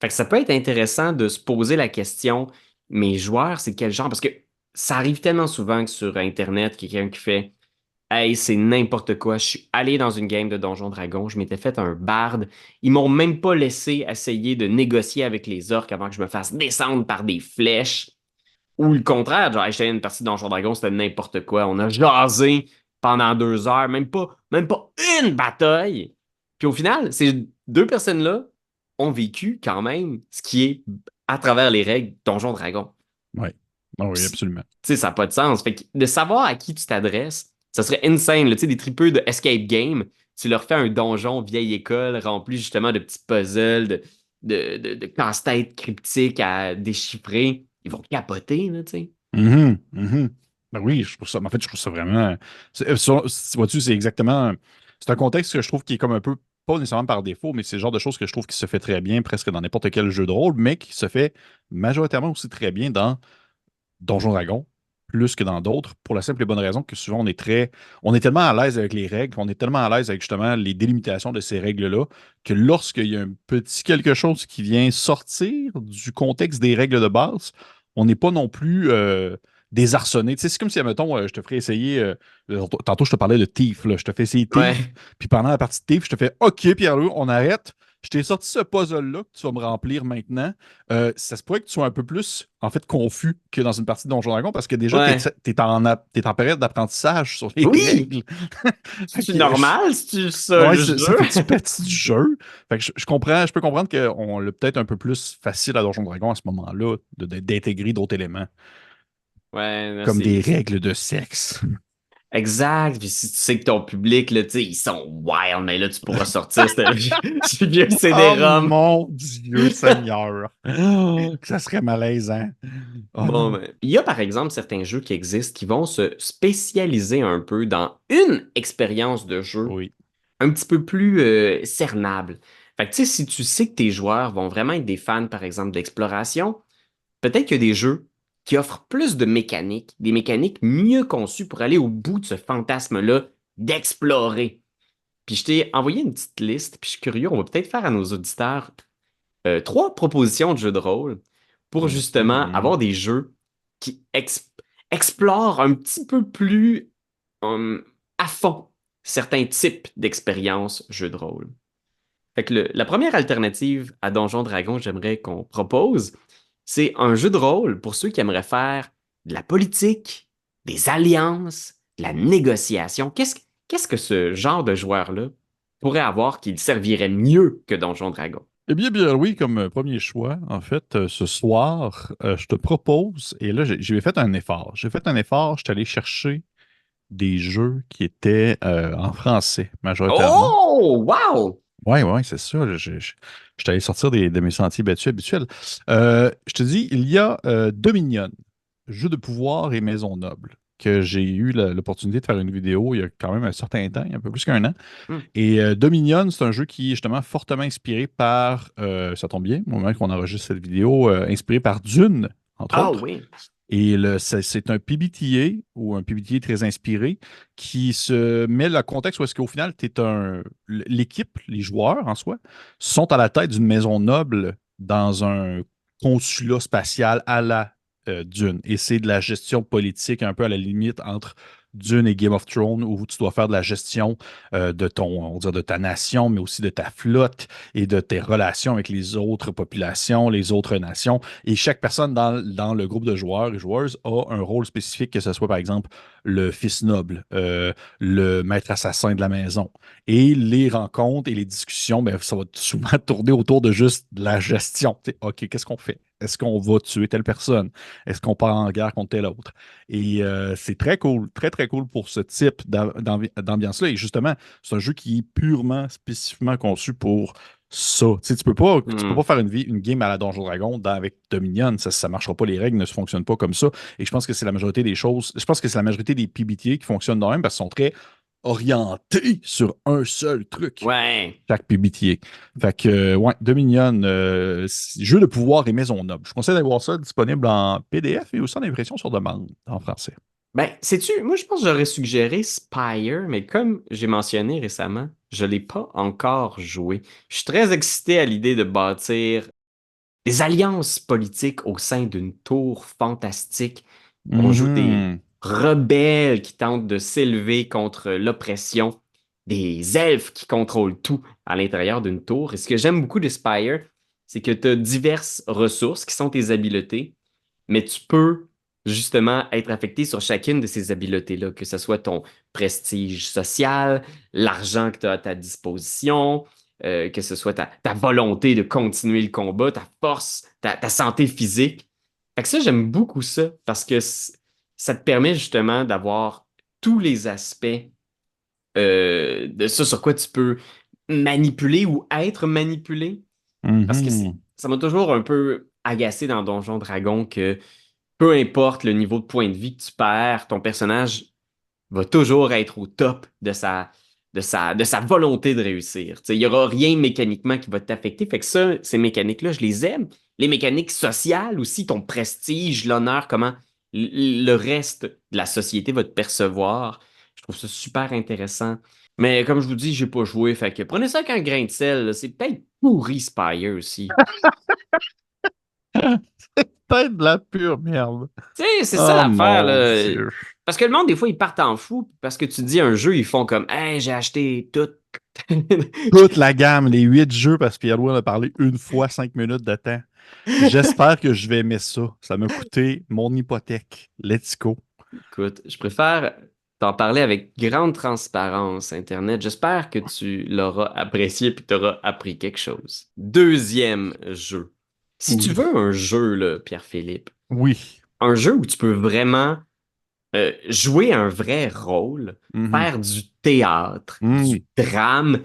Fait que ça peut être intéressant de se poser la question, mes joueurs, c'est quel genre? Parce que ça arrive tellement souvent que sur Internet, quelqu'un qui fait Hey, c'est n'importe quoi. Je suis allé dans une game de Donjon Dragon, je m'étais fait un barde. Ils m'ont même pas laissé essayer de négocier avec les orques avant que je me fasse descendre par des flèches. Ou le contraire, genre, hey, j'étais allé à une partie de Donjon Dragon, c'était n'importe quoi. On a jasé pendant 2 heures, même pas une bataille. Puis au final, ces deux personnes-là ont vécu quand même ce qui est à travers les règles Donjon Dragon. Oui. Ah oui, Puis, absolument. tu sais, ça n'a pas de sens. Fait que de savoir à qui tu t'adresses, ça serait insane. Là, tu sais, des tripeux de escape game, tu leur fais un donjon vieille école rempli justement de petits puzzles, de casse-tête cryptiques à déchiffrer. Ils vont capoter, là, tu sais. Mhm, mhm. Ben oui, je trouve ça. En fait, je trouve ça vraiment. Vois-tu, c'est exactement. C'est un contexte que je trouve qui est comme un peu, pas nécessairement par défaut, mais c'est le genre de choses que je trouve qui se fait très bien presque dans n'importe quel jeu de rôle, mais qui se fait majoritairement aussi très bien dans Donjon Dragon, plus que dans d'autres, pour la simple et bonne raison que souvent on est tellement à l'aise avec les règles, on est tellement à l'aise avec justement les délimitations de ces règles-là, que lorsqu'il y a un petit quelque chose qui vient sortir du contexte des règles de base, on n'est pas non plus désarçonné. Tu sais, c'est comme si, mettons, je te ferais essayer, tantôt je te parlais de Thief, là, je te fais essayer Thief, Ouais. puis pendant la partie de Thief, je te fais OK, Pierre-Louis, on arrête. Je t'ai sorti ce puzzle-là que tu vas me remplir maintenant. Ça se pourrait que tu sois un peu plus, en fait, confus que dans une partie de Donjon Dragon parce que déjà, Ouais. t'es en période d'apprentissage sur les Oui! règles. Fait C'est que normal, c'est ça ouais, le ça jeu. fait partie du jeu. Fait que je peux comprendre qu'on l'a peut-être un peu plus facile à Donjon Dragon à ce moment-là d'intégrer d'autres éléments, Ouais, là, comme des c'est règles de sexe. exact. Puis si tu sais que ton public, là, tu sais, ils sont wild, mais là, tu pourras sortir ce vieux Oh CD-ROM. mon Dieu Seigneur! Oh, que ça serait malaisant. Bon, Oh, ben, il y a par exemple certains jeux qui existent qui vont se spécialiser un peu dans une expérience de jeu oui. un petit peu plus cernable. Fait que tu sais, si tu sais que tes joueurs vont vraiment être des fans, par exemple, d'exploration, peut-être qu'il y a des jeux qui offrent plus de mécaniques, des mécaniques mieux conçues pour aller au bout de ce fantasme-là d'explorer. Puis je t'ai envoyé une petite liste, puis je suis curieux, on va peut-être faire à nos auditeurs 3 propositions de jeux de rôle pour justement Mhm. avoir des jeux qui explorent un petit peu plus à fond certains types d'expériences jeux de rôle. Fait que la première alternative à Donjon Dragon, j'aimerais qu'on propose, c'est un jeu de rôle pour ceux qui aimeraient faire de la politique, des alliances, de la négociation. qu'est-ce que ce genre de joueur-là pourrait avoir qui le servirait mieux que Donjon Dragon? Eh bien, oui, comme premier choix, en fait, ce soir, je te propose, et là, j'ai fait un effort. J'ai fait un effort, je suis allé chercher des jeux qui étaient en français, majoritairement. Oh! Wow! Oui, oui, c'est ça. Je suis allé sortir de mes sentiers battus habituels. Je te dis, il y a Dominion, jeu de pouvoir et maison noble, que j'ai eu l'opportunité de faire une vidéo il y a quand même un certain temps, il y a un peu plus qu'un an. Hmm. Et Dominion, c'est un jeu qui est justement fortement inspiré par, ça tombe bien, au moment qu'on enregistre cette vidéo, inspiré par Dune, entre Ah autres. oui. Et c'est un PBTA ou un PBTA très inspiré qui se met le contexte où est-ce qu'au final, l'équipe, les joueurs en soi, sont à la tête d'une maison noble dans un consulat spatial à la Dune. Et c'est de la gestion politique un peu à la limite entre Dune et Game of Thrones où tu dois faire de la gestion de on va dire, de ta nation, mais aussi de ta flotte et de tes relations avec les autres populations, les autres nations. Et chaque personne dans le groupe de joueurs et joueuses a un rôle spécifique, que ce soit par exemple le fils noble, le maître assassin de la maison. Et les rencontres et les discussions, ben, ça va souvent tourner autour de juste de la gestion. Tu sais, OK, qu'est-ce qu'on fait? Est-ce qu'on va tuer telle personne? Est-ce qu'on part en guerre contre telle autre? Et c'est très cool, très, très cool pour ce type d'ambiance-là. Et justement, c'est un jeu qui est purement, spécifiquement conçu pour ça. Tu sais, tu peux Hmm. pas faire une game à la Donjon Dragon avec Dominion. Ça ne marchera pas. Les règles ne se fonctionnent pas comme ça. Et je pense que c'est la majorité des choses. Je pense que c'est la majorité des PBTA qui fonctionnent de même parce qu'ils sont très orientés sur un seul truc. Ouais. Chaque PBTA. Fait que, ouais, Dominion, jeu de pouvoir et maison noble. Je conseille d'avoir ça disponible en PDF et aussi en impression sur demande en français. Ben, sais-tu, moi je pense que j'aurais suggéré Spire, mais comme j'ai mentionné récemment, je ne l'ai pas encore joué. Je suis très excité à l'idée de bâtir des alliances politiques au sein d'une tour fantastique. On joue des Mhm. rebelles qui tentent de s'élever contre l'oppression, des elfes qui contrôlent tout à l'intérieur d'une tour. Et ce que j'aime beaucoup de Spire, c'est que tu as diverses ressources qui sont tes habiletés, mais tu peux justement être affecté sur chacune de ces habiletés-là, que ce soit ton prestige social, l'argent que tu as à ta disposition, que ce soit ta volonté de continuer le combat, ta force, ta santé physique. Fait que ça, j'aime beaucoup ça parce que ça te permet justement d'avoir tous les aspects de ça sur quoi tu peux manipuler ou être manipulé. Parce que Mhm. ça m'a toujours un peu agacé dans Donjon Dragon que peu importe le niveau de point de vie que tu perds, ton personnage va toujours être au top de sa volonté de réussir. Il n'y aura rien mécaniquement qui va t'affecter. Fait que ça, ces mécaniques-là, je les aime. Les mécaniques sociales aussi, ton prestige, l'honneur, comment le reste de la société va te percevoir. Je trouve ça super intéressant. Mais comme je vous dis, j'ai pas joué. Fait que prenez ça avec un grain de sel, là. C'est peut-être pourri Spire aussi. Peut-être de la pure merde. Tu sais, c'est ça Oh l'affaire, mon là. Dieu. Parce que le monde, des fois, ils partent en fou parce que tu dis un jeu, ils font comme Hey, j'ai acheté tout. Toute la gamme, les 8 jeux, parce que Pierre-Louis en a parlé une fois 5 minutes de temps. J'espère que je vais aimer ça. Ça m'a coûté mon hypothèque. Let's go. Écoute, je préfère t'en parler avec grande transparence, Internet. J'espère que tu l'auras apprécié et que tu auras appris quelque chose. Deuxième jeu. Si tu Oui. veux un jeu, là, Pierre-Philippe, Oui. un jeu où tu peux vraiment jouer un vrai rôle, Mhm. faire du théâtre, Mm. du drame,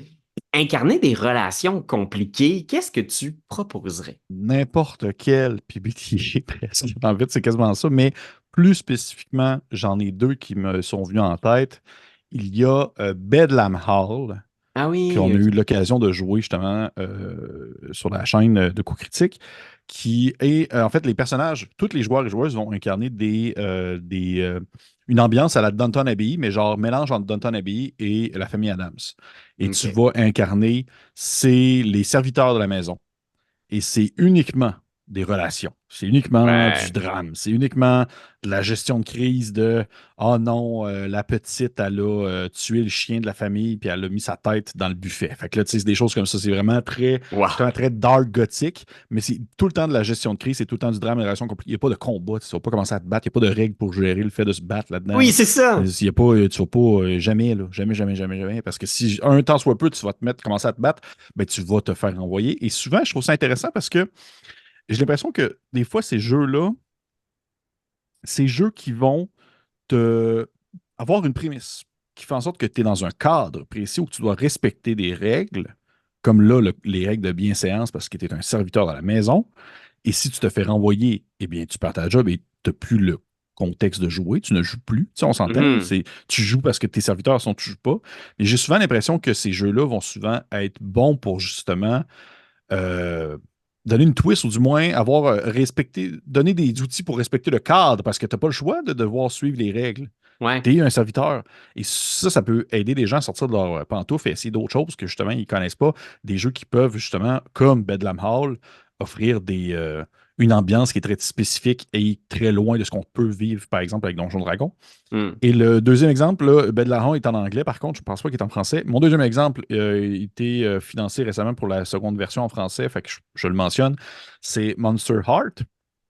incarner des relations compliquées, qu'est-ce que tu proposerais? N'importe quel PBTA presque. En fait, c'est quasiment ça, mais plus spécifiquement, j'en ai deux qui me sont venus en tête. Il y a Bedlam Hall, Ah oui, qu'on a eu ok. l'occasion de jouer justement sur la chaîne de Coup Critique, qui est, en fait, les personnages, tous les joueurs et joueuses vont incarner une ambiance à la Downton Abbey, mais genre mélange entre Downton Abbey et la famille Adams. Et tu Ok. vas incarner, c'est les serviteurs de la maison. Et c'est uniquement des relations. C'est uniquement du Ouais. drame. C'est uniquement de la gestion de crise de oh non, la petite, elle a tué le chien de la famille puis elle a mis sa tête dans le buffet. Fait que là, tu sais, c'est des choses comme ça. Wow. C'est vraiment très dark gothique, mais c'est tout le temps de la gestion de crise, c'est tout le temps du drame, des relations compliquées. Il n'y a pas de combat. Tu ne vas pas commencer à te battre. Il n'y a pas de règles pour gérer le fait de se battre là-dedans. Oui, Là. c'est ça. Il y a pas, tu vas pas jamais, là, jamais, jamais, jamais, jamais. Parce que si un temps soit peu, tu vas commencer à te battre, ben, tu vas te faire renvoyer. Et souvent, je trouve ça intéressant parce que j'ai l'impression que des fois, ces jeux qui vont te avoir une prémisse, qui fait en sorte que tu es dans un cadre précis où tu dois respecter des règles, comme là, les règles de bienséance parce que tu es un serviteur dans la maison. Et si tu te fais renvoyer, eh bien, tu perds ta job et tu n'as plus le contexte de jouer, tu ne joues plus. Tu sais, on s'entend, là, Mhm. tu joues parce que tes serviteurs sont, tu joues pas. Mais j'ai souvent l'impression que ces jeux-là vont souvent être bons pour justement euh, donner une twist ou du moins avoir respecté, donner des outils pour respecter le cadre parce que tu n'as pas le choix de devoir suivre les règles. Ouais. Tu es un serviteur. Et ça peut aider les gens à sortir de leur pantoufle et essayer d'autres choses que justement, ils ne connaissent pas. Des jeux qui peuvent justement, comme Bedlam Hall, offrir une ambiance qui est très spécifique et très loin de ce qu'on peut vivre, par exemple, avec Donjon Dragon. Hmm. Et le deuxième exemple, là, Bedlam Hall est en anglais, par contre, je ne pense pas qu'il est en français. Mon deuxième exemple, il a été financé récemment pour la seconde version en français, fait que je le mentionne. C'est Monster Heart.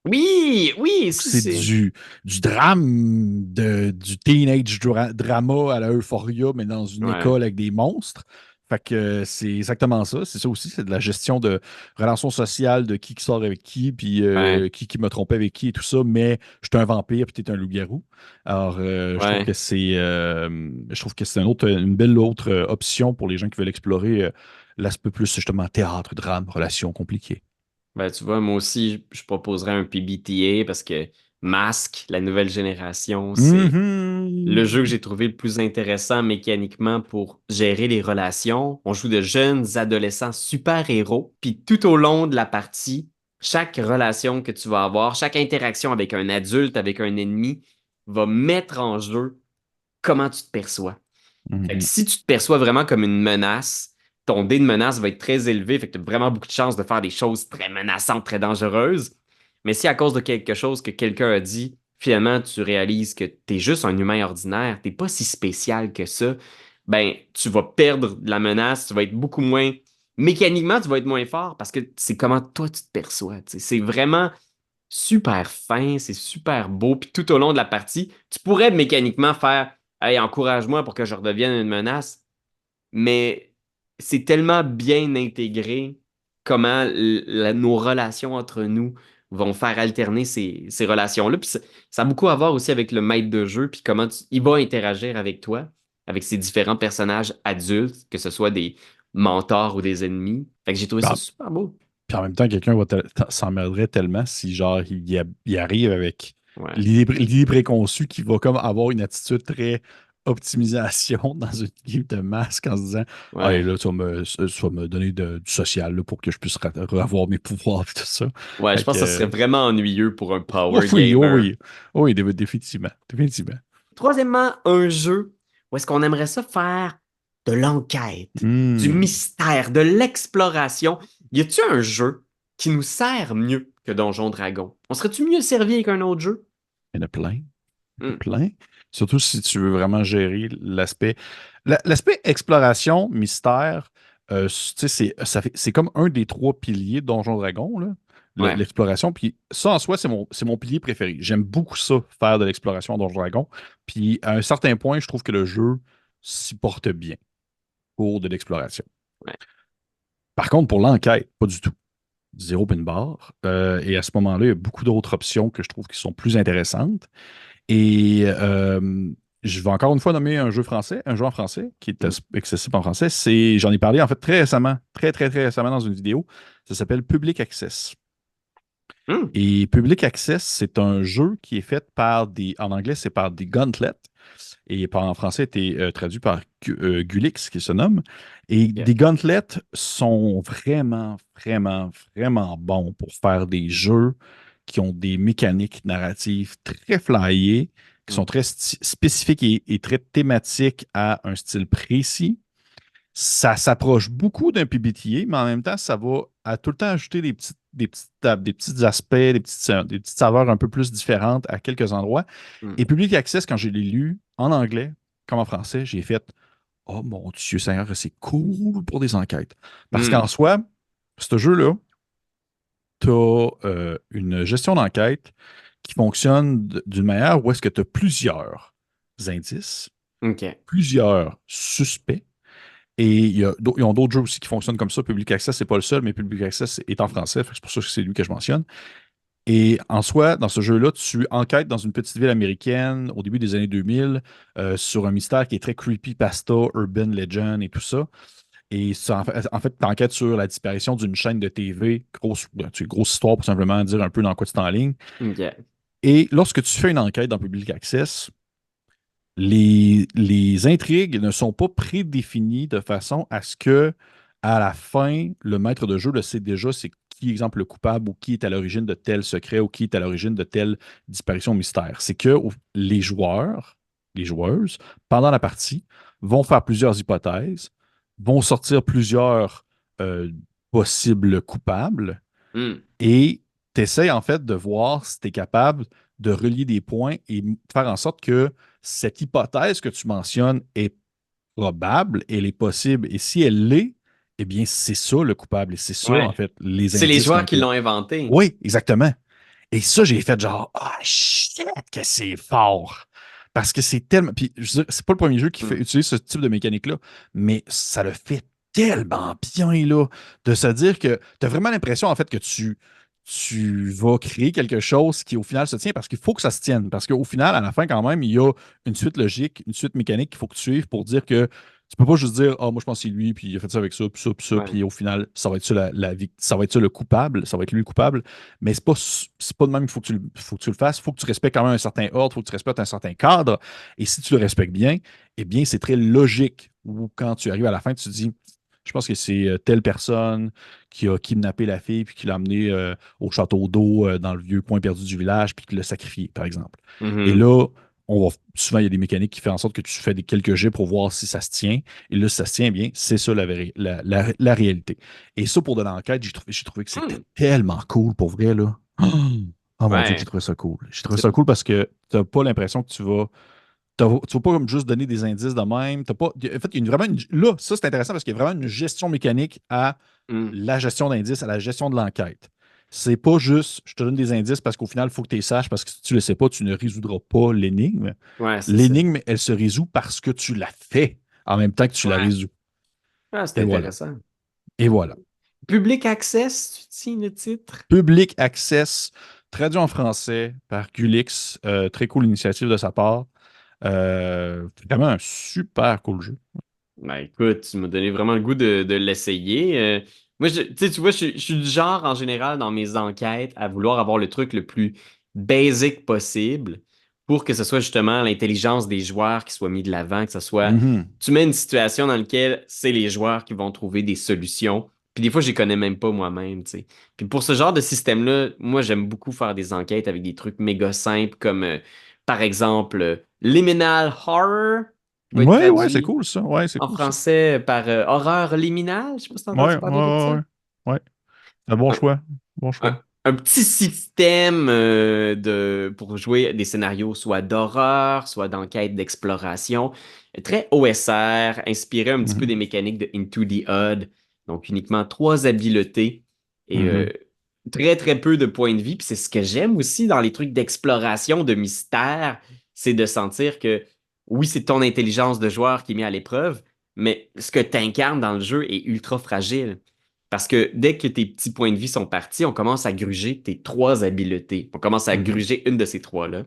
Oui, oui, ça C'est c'est. du drame, du teenage drama à la Euphoria, mais dans une Ouais. école avec des monstres. Fait que c'est exactement ça. C'est ça aussi, c'est de la gestion de relations sociales, de qui sort avec qui, puis Ouais. qui me trompait avec qui et tout ça, mais je suis un vampire, puis t'es un loup-garou. Alors, Ouais. je trouve que c'est une belle autre option pour les gens qui veulent explorer l'aspect plus justement théâtre, drame, relations compliquées. Ben, tu vois, moi aussi, je proposerais un PBTA parce que Mask, la nouvelle génération, c'est le jeu que Mhm. j'ai trouvé le plus intéressant mécaniquement pour gérer les relations. On joue de jeunes adolescents super-héros, puis tout au long de la partie, chaque relation que tu vas avoir, chaque interaction avec un adulte, avec un ennemi, va mettre en jeu comment tu te perçois. Fait que Mhm. si tu te perçois vraiment comme une menace, ton dé de menace va être très élevé, fait que tu as vraiment beaucoup de chances de faire des choses très menaçantes, très dangereuses. Mais si à cause de quelque chose que quelqu'un a dit, finalement tu réalises que tu es juste un humain ordinaire, t'es pas si spécial que ça, ben tu vas perdre de la menace, tu vas être beaucoup moins. Mécaniquement, tu vas être moins fort parce que c'est comment toi tu te perçois. Tu sais. C'est vraiment super fin, c'est super beau. Puis tout au long de la partie, tu pourrais mécaniquement faire Hey, encourage-moi pour que je redevienne une menace. Mais c'est tellement bien intégré comment nos relations entre nous vont faire alterner ces relations-là. Puis ça a beaucoup à voir aussi avec le maître de jeu, puis comment il va interagir avec toi, avec ses différents personnages adultes, que ce soit des mentors ou des ennemis. Fait que j'ai trouvé ça super beau. Puis en même temps, quelqu'un s'emmerderait tellement si, genre, il arrive avec Ouais, l'idée préconçue qu'il va comme avoir une attitude très optimisation dans une game de masque en se disant allez, ouais. là, tu vas me donner du social là, pour que je puisse revoir mes pouvoirs et tout ça. Ouais, je Fait pense que, que ça serait vraiment ennuyeux pour un oh power oui, oh gamer. oui, oh oui, définitivement, définitivement. Troisièmement, un jeu où est-ce qu'on aimerait ça faire de l'enquête, du Hmm, mystère, de l'exploration. Y a-tu un jeu qui nous sert mieux que Donjon Dragon? On serait-tu mieux servi avec un autre jeu? il y en a plein. Hmm, Plein. Surtout si tu veux vraiment gérer l'aspect exploration, mystère, tu sais, c'est comme un des trois piliers de Donjon Dragon, là, ouais, l'exploration. Puis ça, en soi, c'est mon pilier préféré. J'aime beaucoup ça, faire de l'exploration à Donjon Dragon. Puis à un certain point, je trouve que le jeu s'y porte bien pour de l'exploration. ouais. Par contre, pour l'enquête, pas du tout. Zéro pin bar. Et à ce moment-là, il y a beaucoup d'autres options que je trouve qui sont plus intéressantes. Et je vais encore une fois nommer un jeu en français qui est Hmm, accessible en français. J'en ai parlé en fait très récemment, très très très récemment dans une vidéo. Ça s'appelle Public Access. hmm, Et Public Access, c'est un jeu qui est fait en anglais, c'est par des Gauntlet. Et en français, été traduit par Gulix, qui se nomme. Et yeah, des Gauntlet sont vraiment, vraiment, vraiment bons pour faire des jeux qui ont des mécaniques narratives très flyées, qui hmm, sont très spécifiques et très thématiques à un style précis. Ça s'approche beaucoup d'un PBTA, mais en même temps, ça va à tout le temps ajouter des petits aspects, des petites saveurs un peu plus différentes à quelques endroits. Hmm. Et Public Access, quand j'ai lu en anglais comme en français, j'ai fait oh mon Dieu Seigneur, c'est cool pour des enquêtes. Parce Hmm. qu'en soi, ce jeu-là, tu as une gestion d'enquête qui fonctionne d'une manière où est-ce que tu as plusieurs indices, OK. plusieurs suspects. Et ils ont d'autres jeux aussi qui fonctionnent comme ça. Public Access, c'est pas le seul, mais Public Access est en français. C'est pour ça que c'est lui que je mentionne. Et en soi, dans ce jeu-là, tu enquêtes dans une petite ville américaine au début des années 2000 sur un mystère qui est très creepypasta, urban legend et tout ça. Et en fait, tu enquêtes sur la disparition d'une chaîne de TV, grosse histoire pour simplement dire un peu dans quoi tu t'enlignes. OK. Et lorsque tu fais une enquête dans Public Access, les intrigues ne sont pas prédéfinies de façon à ce que, à la fin, le maître de jeu le sait déjà, c'est qui, exemple, le coupable ou qui est à l'origine de tel secret ou qui est à l'origine de telle disparition mystère. C'est que les joueurs, les joueuses, pendant la partie, vont faire plusieurs hypothèses, vont sortir plusieurs euh, possibles coupables Hmm. et tu essaies en fait de voir si tu es capable de relier des points et faire en sorte que cette hypothèse que tu mentionnes est probable, elle est possible. Et si elle l'est, eh bien, c'est ça le coupable. Et c'est ça, en Ouais. fait, les C'est les indices qui ont joueurs qui été. l'ont inventé. Oui, exactement. Et ça, j'ai fait genre, ah, shit, que c'est fort. Parce que c'est tellement. Puis, je veux dire, c'est pas le premier jeu qui fait Hmm. utiliser ce type de mécanique-là, mais ça le fait tellement bien, là, de se dire que tu as vraiment l'impression, en fait, que tu vas créer quelque chose qui, au final, se tient parce qu'il faut que ça se tienne. Parce qu'au final, à la fin, quand même, il y a une suite logique, une suite mécanique qu'il faut que tu suives pour dire que tu peux pas juste dire, ah, moi, je pense que c'est lui, puis il a fait ça avec ça, puis ça, puis ça, Ouais. puis au final, ça va être ça, ça va être ça le coupable, ça va être lui le coupable. Mais c'est pas de même qu'il faut que tu le fasses. Il faut que tu respectes quand même un certain ordre, il faut que tu respectes un certain cadre. Et si tu le respectes bien, eh bien, c'est très logique. Ou quand tu arrives à la fin, tu te dis, je pense que c'est telle personne qui a kidnappé la fille puis qui l'a amenée au château d'eau dans le vieux coin perdu du village puis qui l'a sacrifié, par exemple. Et Mhm. là, souvent, il y a des mécaniques qui font en sorte que tu fais quelques jets pour voir si ça se tient. Et là, si ça se tient bien, c'est ça la réalité. Et ça, pour de l'enquête, j'ai trouvé que c'était Hmm. tellement cool pour vrai, là. Oh mon Dieu, que j'ai Ouais. trouvé ça cool. J'ai trouvé C'est- ça cool parce que tu n'as pas l'impression que tu vas pas comme juste donner des indices de même. T'as pas, en fait, il y a vraiment là, ça, c'est intéressant parce qu'il y a vraiment une gestion mécanique à Hmm. la gestion d'indices, à la gestion de l'enquête. C'est pas juste je te donne des indices parce qu'au final, il faut que tu les saches parce que si tu ne le sais pas, tu ne résoudras pas l'énigme. Ouais, c'est ça. L'énigme, elle se résout parce que tu l'as fait en même temps que tu la Ouais. résous. Ah, c'est Et voilà. intéressant. Et voilà. Public Access, tu dis le titre? Public Access, traduit en français par Gulix. Très cool initiative de sa part. Vraiment un super cool jeu. Ben écoute, tu m'as donné vraiment le goût de l'essayer. Moi, tu sais, tu vois, je suis du genre en général dans mes enquêtes à vouloir avoir le truc le plus basic possible pour que ce soit justement l'intelligence des joueurs qui soit mis de l'avant, que ce soit. Mhm. Tu mets une situation dans laquelle c'est les joueurs qui vont trouver des solutions. Puis des fois, je les connais même pas moi-même, tu sais. Puis pour ce genre de système-là, moi, j'aime beaucoup faire des enquêtes avec des trucs méga simples comme, par exemple, Liminal Horror, qui va être Ouais, ouais, c'est traduit cool ça. Ouais, c'est en cool ça. français par horreur liminale. Je sais pas si t'as Ouais, entendu ouais, parler de ouais, ça. ouais. Ouais. Un bon Un, choix. Bon choix. un petit système pour jouer des scénarios soit d'horreur, soit d'enquête d'exploration. Très OSR, inspiré un petit peu des Mhm. mécaniques de Into the Odd. Donc uniquement trois habiletés et Mhm. très très peu de points de vie. Puis c'est ce que j'aime aussi dans les trucs d'exploration, de mystère, c'est de sentir que oui, c'est ton intelligence de joueur qui est mise à l'épreuve, mais ce que tu incarnes dans le jeu est ultra fragile. Parce que dès que tes petits points de vie sont partis, on commence à gruger tes trois habiletés. On commence à Mhm. gruger une de ces trois-là.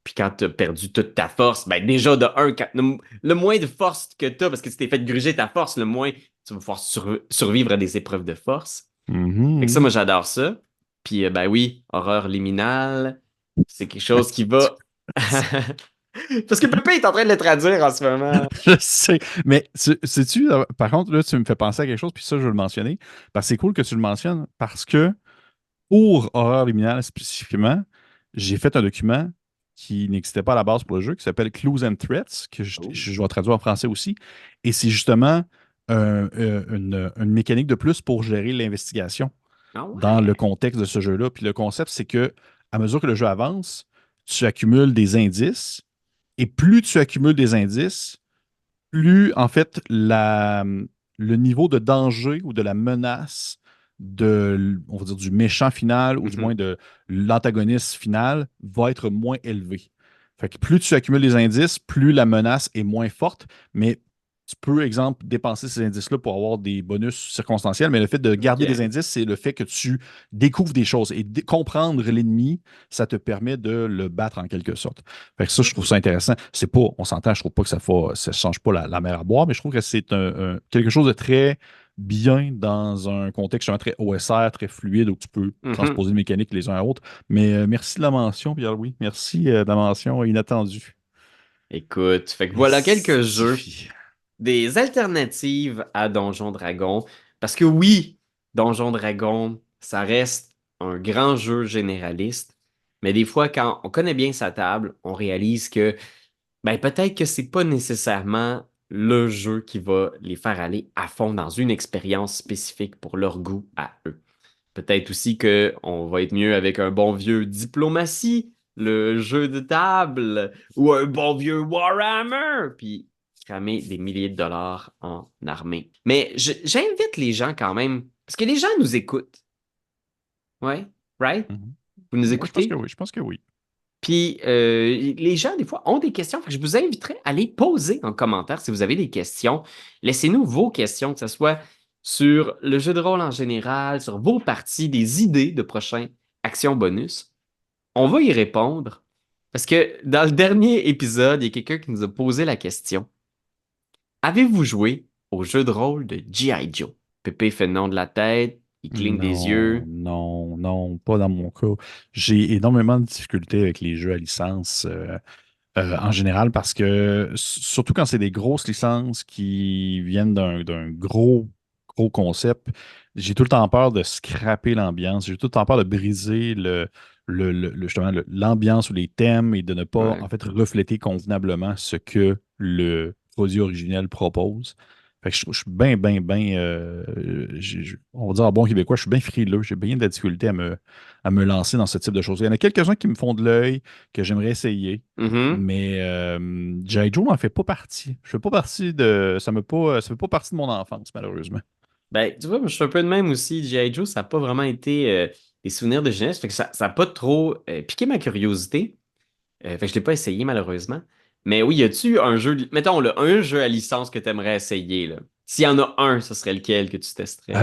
Puis quand tu as perdu toute ta force, ben déjà de un, le moins de force que tu as, parce que si t'es fait gruger ta force, le moins tu vas pouvoir survivre à des épreuves de force. Fait que ça, Mhm. moi, j'adore ça. Puis, ben oui, horreur liminale, c'est quelque chose qui va. Parce que Pépé est en train de le traduire en ce moment. Je sais. Mais sais-tu, par contre, là, tu me fais penser à quelque chose, puis ça, je veux le mentionner. Parce que c'est cool que tu le mentionnes, parce que pour Horreur Liminale spécifiquement, j'ai fait un document qui n'existait pas à la base pour le jeu, qui s'appelle Clues and Threats, que Oh. je dois traduire en français aussi. Et c'est justement une mécanique de plus pour gérer l'investigation Ah dans le ouais. contexte de ce jeu-là. Puis le concept, c'est que à mesure que le jeu avance, tu accumules des indices. Et plus tu accumules des indices, plus en fait le niveau de danger ou de la menace on va dire, du méchant final ou du moins Mhm. de l'antagoniste final va être moins élevé. Fait que plus tu accumules des indices, plus la menace est moins forte, mais tu peux, exemple, dépenser ces indices-là pour avoir des bonus circonstanciels, mais le fait de garder des Ok. indices, c'est le fait que tu découvres des choses. Et comprendre l'ennemi, ça te permet de le battre en quelque sorte. Fait que ça, je trouve ça intéressant. C'est pas, on s'entend, je trouve pas que ça change pas la mer à boire, mais je trouve que c'est quelque chose de très bien dans un contexte justement très OSR, très fluide, où tu peux Mhm. transposer les mécaniques les uns à l'autre. Mais merci de la mention, Pierre-Louis. Merci de la mention inattendue. Écoute, fait que voilà quelques jeux, Estifi. des alternatives à Donjon Dragon. Parce que oui, Donjon Dragon, ça reste un grand jeu généraliste. Mais des fois, quand on connaît bien sa table, on réalise que ben, peut-être que c'est pas nécessairement le jeu qui va les faire aller à fond dans une expérience spécifique pour leur goût à eux. Peut-être aussi qu'on va être mieux avec un bon vieux Diplomatie, le jeu de table, ou un bon vieux Warhammer, puis cramer des milliers de dollars en armée. Mais j'invite les gens quand même, parce que les gens nous écoutent. Ouais, right? Mhm. Vous nous Moi, je pense que écoutez? oui. Je pense que oui. Puis les gens, des fois, ont des questions. Fait que je vous inviterai à les poser en commentaire si vous avez des questions. Laissez-nous vos questions, que ce soit sur le jeu de rôle en général, sur vos parties, des idées de prochaines actions bonus. On va y répondre. Parce que dans le dernier épisode, il y a quelqu'un qui nous a posé la question. Avez-vous joué au jeu de rôle de G.I. Joe? Pépé fait non de la tête, il cligne des Non, yeux. non, non, pas dans mon cas. J'ai énormément de difficultés avec les jeux à licence. En général, parce que surtout quand c'est des grosses licences qui viennent d'un gros concept, j'ai tout le temps peur de scraper l'ambiance, j'ai tout le temps peur de briser justement l'ambiance ou les thèmes et de ne pas Ouais. en fait refléter convenablement ce que le produit originel propose. Fait que je suis bien, bien, bien, on va dire en bon québécois, je suis bien frileux, j'ai bien de la difficulté à me lancer dans ce type de choses. Il y en a quelques-uns qui me font de l'œil, que j'aimerais essayer. Mhm. Mais G.I. Joe n'en fait pas partie. Je fais pas partie de. Ça fait pas partie de mon enfance, malheureusement. Ben, tu vois, moi, je suis un peu de même aussi. G.I. Joe, ça n'a pas vraiment été des souvenirs de jeunesse. Fait que ça n'a pas trop piqué ma curiosité. Fait que je ne l'ai pas essayé, malheureusement. Mais oui, y a-tu un jeu, mettons, là, un jeu à licence que tu aimerais essayer, là? S'il y en a un, ce serait lequel que tu testerais?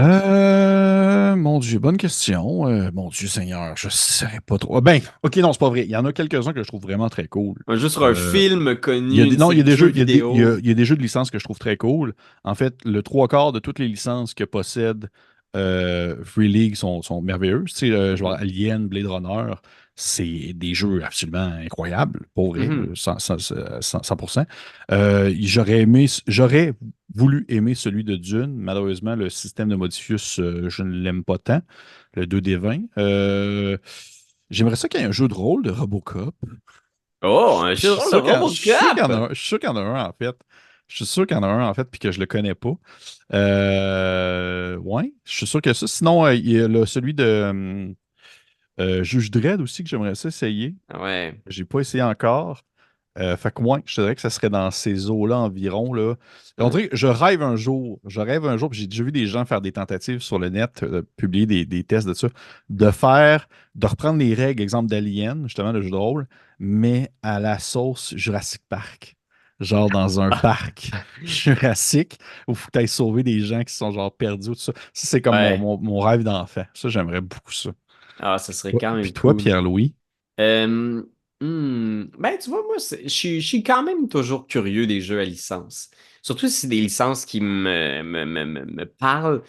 Mon Dieu, bonne question. Mon Dieu Seigneur, je ne saurais pas trop. Ah, ben, ok, non, c'est pas vrai. Il y en a quelques-uns que je trouve vraiment très cool. Un jeu sur un Euh, film il y a connu, des, une non, il y a série de des jeux jeux, vidéo. il y a des jeux de licence que je trouve très cool. En fait, le trois quarts de toutes les licences que possède Free League sont merveilleuses. Tu sais, genre Mhm. Alien, Blade Runner, c'est des jeux absolument incroyables, pour vrai, Mhm. 100%. J'aurais voulu aimer celui de Dune. Malheureusement, le système de Modifius, je ne l'aime pas tant, le 2D20. J'aimerais ça qu'il y ait un jeu de rôle de Robocop. Oh, un Je jeu de suis rôle de sûr qu'il y en a RoboCop! un. Je suis sûr qu'il y en a un, en fait. Je suis sûr qu'il y en a un, en fait, puis que je le connais pas. Ouais, je suis sûr que ça. Sinon, il y a celui de Juge Dredd aussi que j'aimerais ça essayer. Ouais. J'ai pas essayé encore. Fait que moi, je te dirais que ça serait dans ces eaux-là environ, là. On Hein? dirait que je rêve un jour, puis j'ai déjà vu des gens faire des tentatives sur le net, publier des tests de ça, de faire, de reprendre les règles, exemple d'Alien, justement, le jeu de rôle, mais à la sauce Jurassic Park. Genre dans un parc jurassique où il faut que tu ailles sauver des gens qui sont genre perdus, tout ça. Ça, c'est comme mon, Ouais. mon, mon rêve d'enfant. Ça, j'aimerais beaucoup ça. Ah, ça serait Toi- quand Puis même toi, cool. Pierre-Louis? Euh, ben, tu vois, moi, je suis quand même toujours curieux des jeux à licence. Surtout si c'est des licences qui me parlent.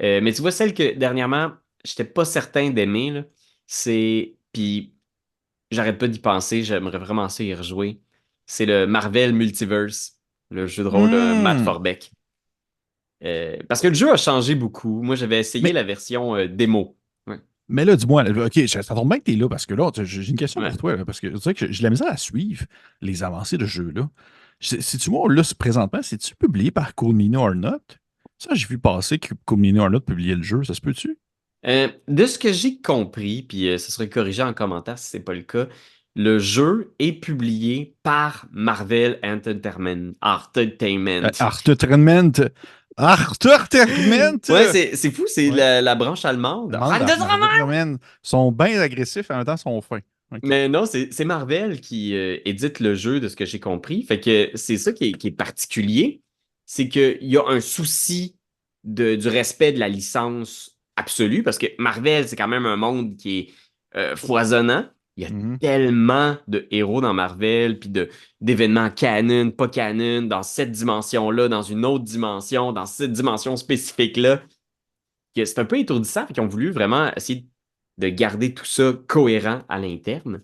Mais tu vois, celle que dernièrement, j'étais pas certain d'aimer, là, puis j'arrête pas d'y penser, j'aimerais vraiment ça y rejouer. C'est le Marvel Multiverse, le jeu de rôle de Matt Hmm. Forbeck. Parce que le jeu a changé beaucoup. Moi, j'avais essayé Mais la version démo. Ouais. Mais là, dis-moi, là, OK, ça tombe bien que tu es là parce que là, j'ai une question Ouais. pour toi. Là, parce que tu sais que j'ai de la misère à suivre les avancées de ce jeu-là. C'est-tu moi, là, présentement, c'est-tu publié par Cool Mini or Not? Ça, j'ai vu passer que Comini Arnold publiait le jeu, ça se peut-tu? De ce que j'ai compris, puis ce serait corrigé en commentaire si c'est pas le cas, le jeu est publié par Marvel Entertainment. Entertainment. Entertainment! Entertainment! Ouais, c'est fou, c'est Ouais. la branche allemande. Entertainment! Ils sont bien agressifs et en même temps, ils sont fins. OK. Mais non, c'est Marvel qui édite le jeu, de ce que j'ai compris. Fait que c'est ça qui est particulier. C'est qu'il y a un souci du respect de la licence absolue, parce que Marvel, c'est quand même un monde qui est foisonnant. Il y a Mhm. tellement de héros dans Marvel, puis d'événements canon, pas canon, dans cette dimension-là, dans une autre dimension, dans cette dimension spécifique-là, que c'est un peu étourdissant. Fait qu'ils ont voulu vraiment essayer de garder tout ça cohérent à l'interne.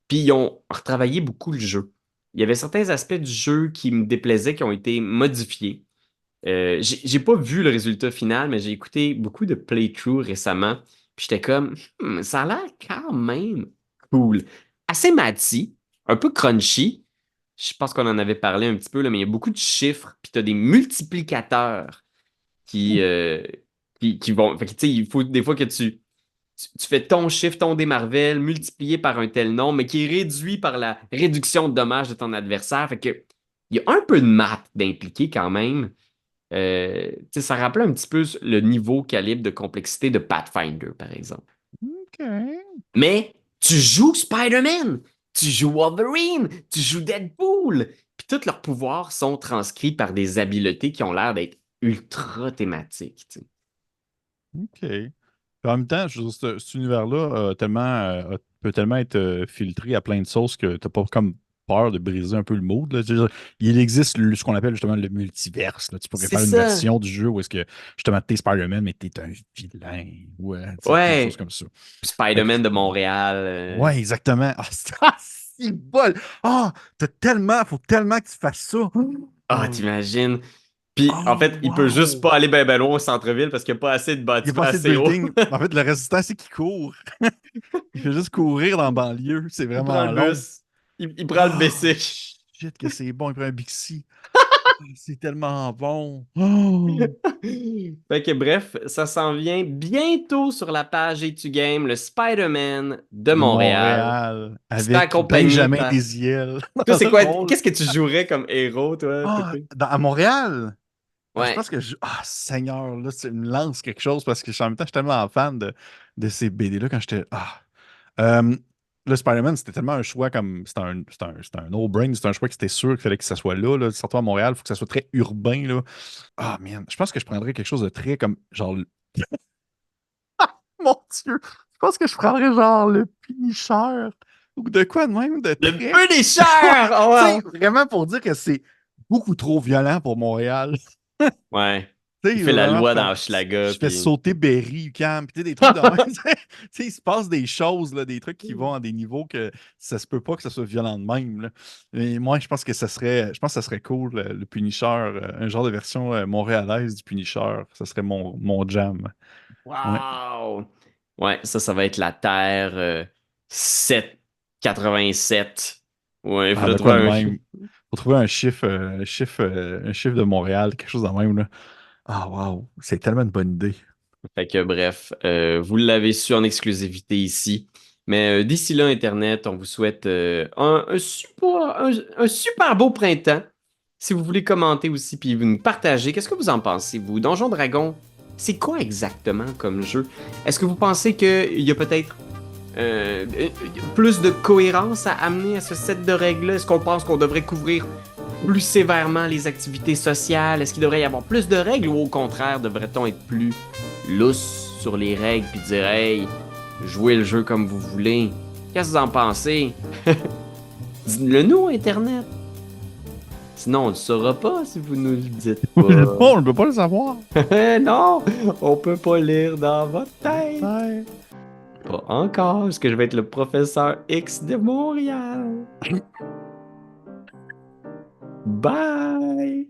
Puis ils ont retravaillé beaucoup le jeu. Il y avait certains aspects du jeu qui me déplaisaient, qui ont été modifiés. J'ai pas vu le résultat final, mais j'ai écouté beaucoup de playthroughs récemment. Puis j'étais comme, ça a l'air quand même cool. Assez mathy, un peu crunchy. Je pense qu'on en avait parlé un petit peu, là, mais il y a beaucoup de chiffres, puis tu as des multiplicateurs qui, euh, qui vont. Fait que, tu sais, il faut des fois que tu fais ton chiffre, ton dé Marvel, multiplié par un tel nombre, mais qui est réduit par la réduction de dommages de ton adversaire. Fait que il y a un peu de maths d'impliqué quand même. Tu sais, ça rappelle un petit peu le niveau calibre de complexité de Pathfinder, par exemple. OK. Mais tu joues Spider-Man, tu joues Wolverine, tu joues Deadpool. Puis tous leurs pouvoirs sont transcrits par des habiletés qui ont l'air d'être ultra thématiques. Tu sais. OK. Puis en même temps, je veux dire, cet univers-là peut tellement être filtré à plein de sauces que t'as pas comme peur de briser un peu le mood, là. Je veux dire, il existe ce qu'on appelle justement le multiverse, là. Tu pourrais C'est faire une ça. version du jeu où est-ce que justement t'es Spider-Man, mais t'es un vilain. Ou tu sais, quelque chose Ouais. comme ça. Fait que, Spider-Man de Montréal. ouais, exactement. Ah, c'est bol! Ah, faut tellement que tu fasses ça. Oh, T'imagines? Puis, en oh, fait, il peut juste wow! pas aller ben loin au centre-ville parce qu'il n'y a pas assez de Il n'y a bâtiments pas assez de assez hauts. building. En fait, le résistant, c'est qu'il court. Il fait juste courir dans la banlieue. C'est Il prend vraiment le long. bus. Il prend le Ah, Bessic. shit, que c'est bon. Il prend un Bixi. C'est tellement bon. Oh, Fait que bref, ça s'en vient bientôt sur la page Et tu Game, le Spider-Man de de Montréal. Montréal, Qui sera avec accompagné Benjamin par. Désiel Toi, dans c'est le quoi? rôle. Qu'est-ce que tu jouerais comme héros, toi, Ah, Pépé? à Montréal? Ah, je pense Ouais. que Seigneur, là, tu me lances quelque chose parce que en même temps, je suis tellement fan de ces BD-là quand j'étais. Euh, le Spider-Man, c'était tellement un choix comme. C'était un no-brain, c'était un choix que c'était sûr qu'il fallait que ça soit là. Là. Surtout à Montréal, il faut que ça soit très urbain. Là. Ah, man. Je pense que je prendrais quelque chose de très comme. Genre. Mon Dieu! Je pense que je prendrais genre le Punisher ou de quoi de même de Le très. Punisher! Oh, Tu sais, wow! vraiment pour dire que c'est beaucoup trop violent pour Montréal. Ouais. Tu Il sais, fait la vraiment, loi dans Hochelaga, je fais puis. sauter Berry, UQAM, puis tu sais, des trucs de même. Tu sais, il se passe des choses, là, des trucs qui vont à des niveaux que ça se peut pas que ça soit violent de même. Là. Mais moi, je pense que ça serait cool, le Punisher, un genre de version montréalaise du Punisher. Ça serait mon jam. Ouais. Wow! Ouais, ça va être la Terre 787. Ouais, il Ah, faudrait de quoi trouver de un. même. Faut trouver un chiffre de Montréal, quelque chose de même, là. Ah, wow, c'est tellement une bonne idée. Fait que bref, vous l'avez su en exclusivité ici. Mais d'ici là, Internet, on vous souhaite un super beau printemps. Si vous voulez commenter aussi, puis vous nous partager, qu'est-ce que vous en pensez, vous? Donjon Dragon, c'est quoi exactement comme jeu? Est-ce que vous pensez qu'il y a peut-être plus de cohérence à amener à ce set de règles-là? Est-ce qu'on pense qu'on devrait couvrir plus sévèrement les activités sociales? Est-ce qu'il devrait y avoir plus de règles ou au contraire, devrait-on être plus lousse sur les règles puis dire hey, jouez le jeu comme vous voulez? Qu'est-ce que vous en pensez? Dites-le nous, Internet. Sinon, on ne le saura pas si vous nous le dites pas. On ne peut pas le savoir. Non, on peut pas lire dans votre tête. Ouais. Pas encore, parce que je vais être le professeur X de Montréal. Bye!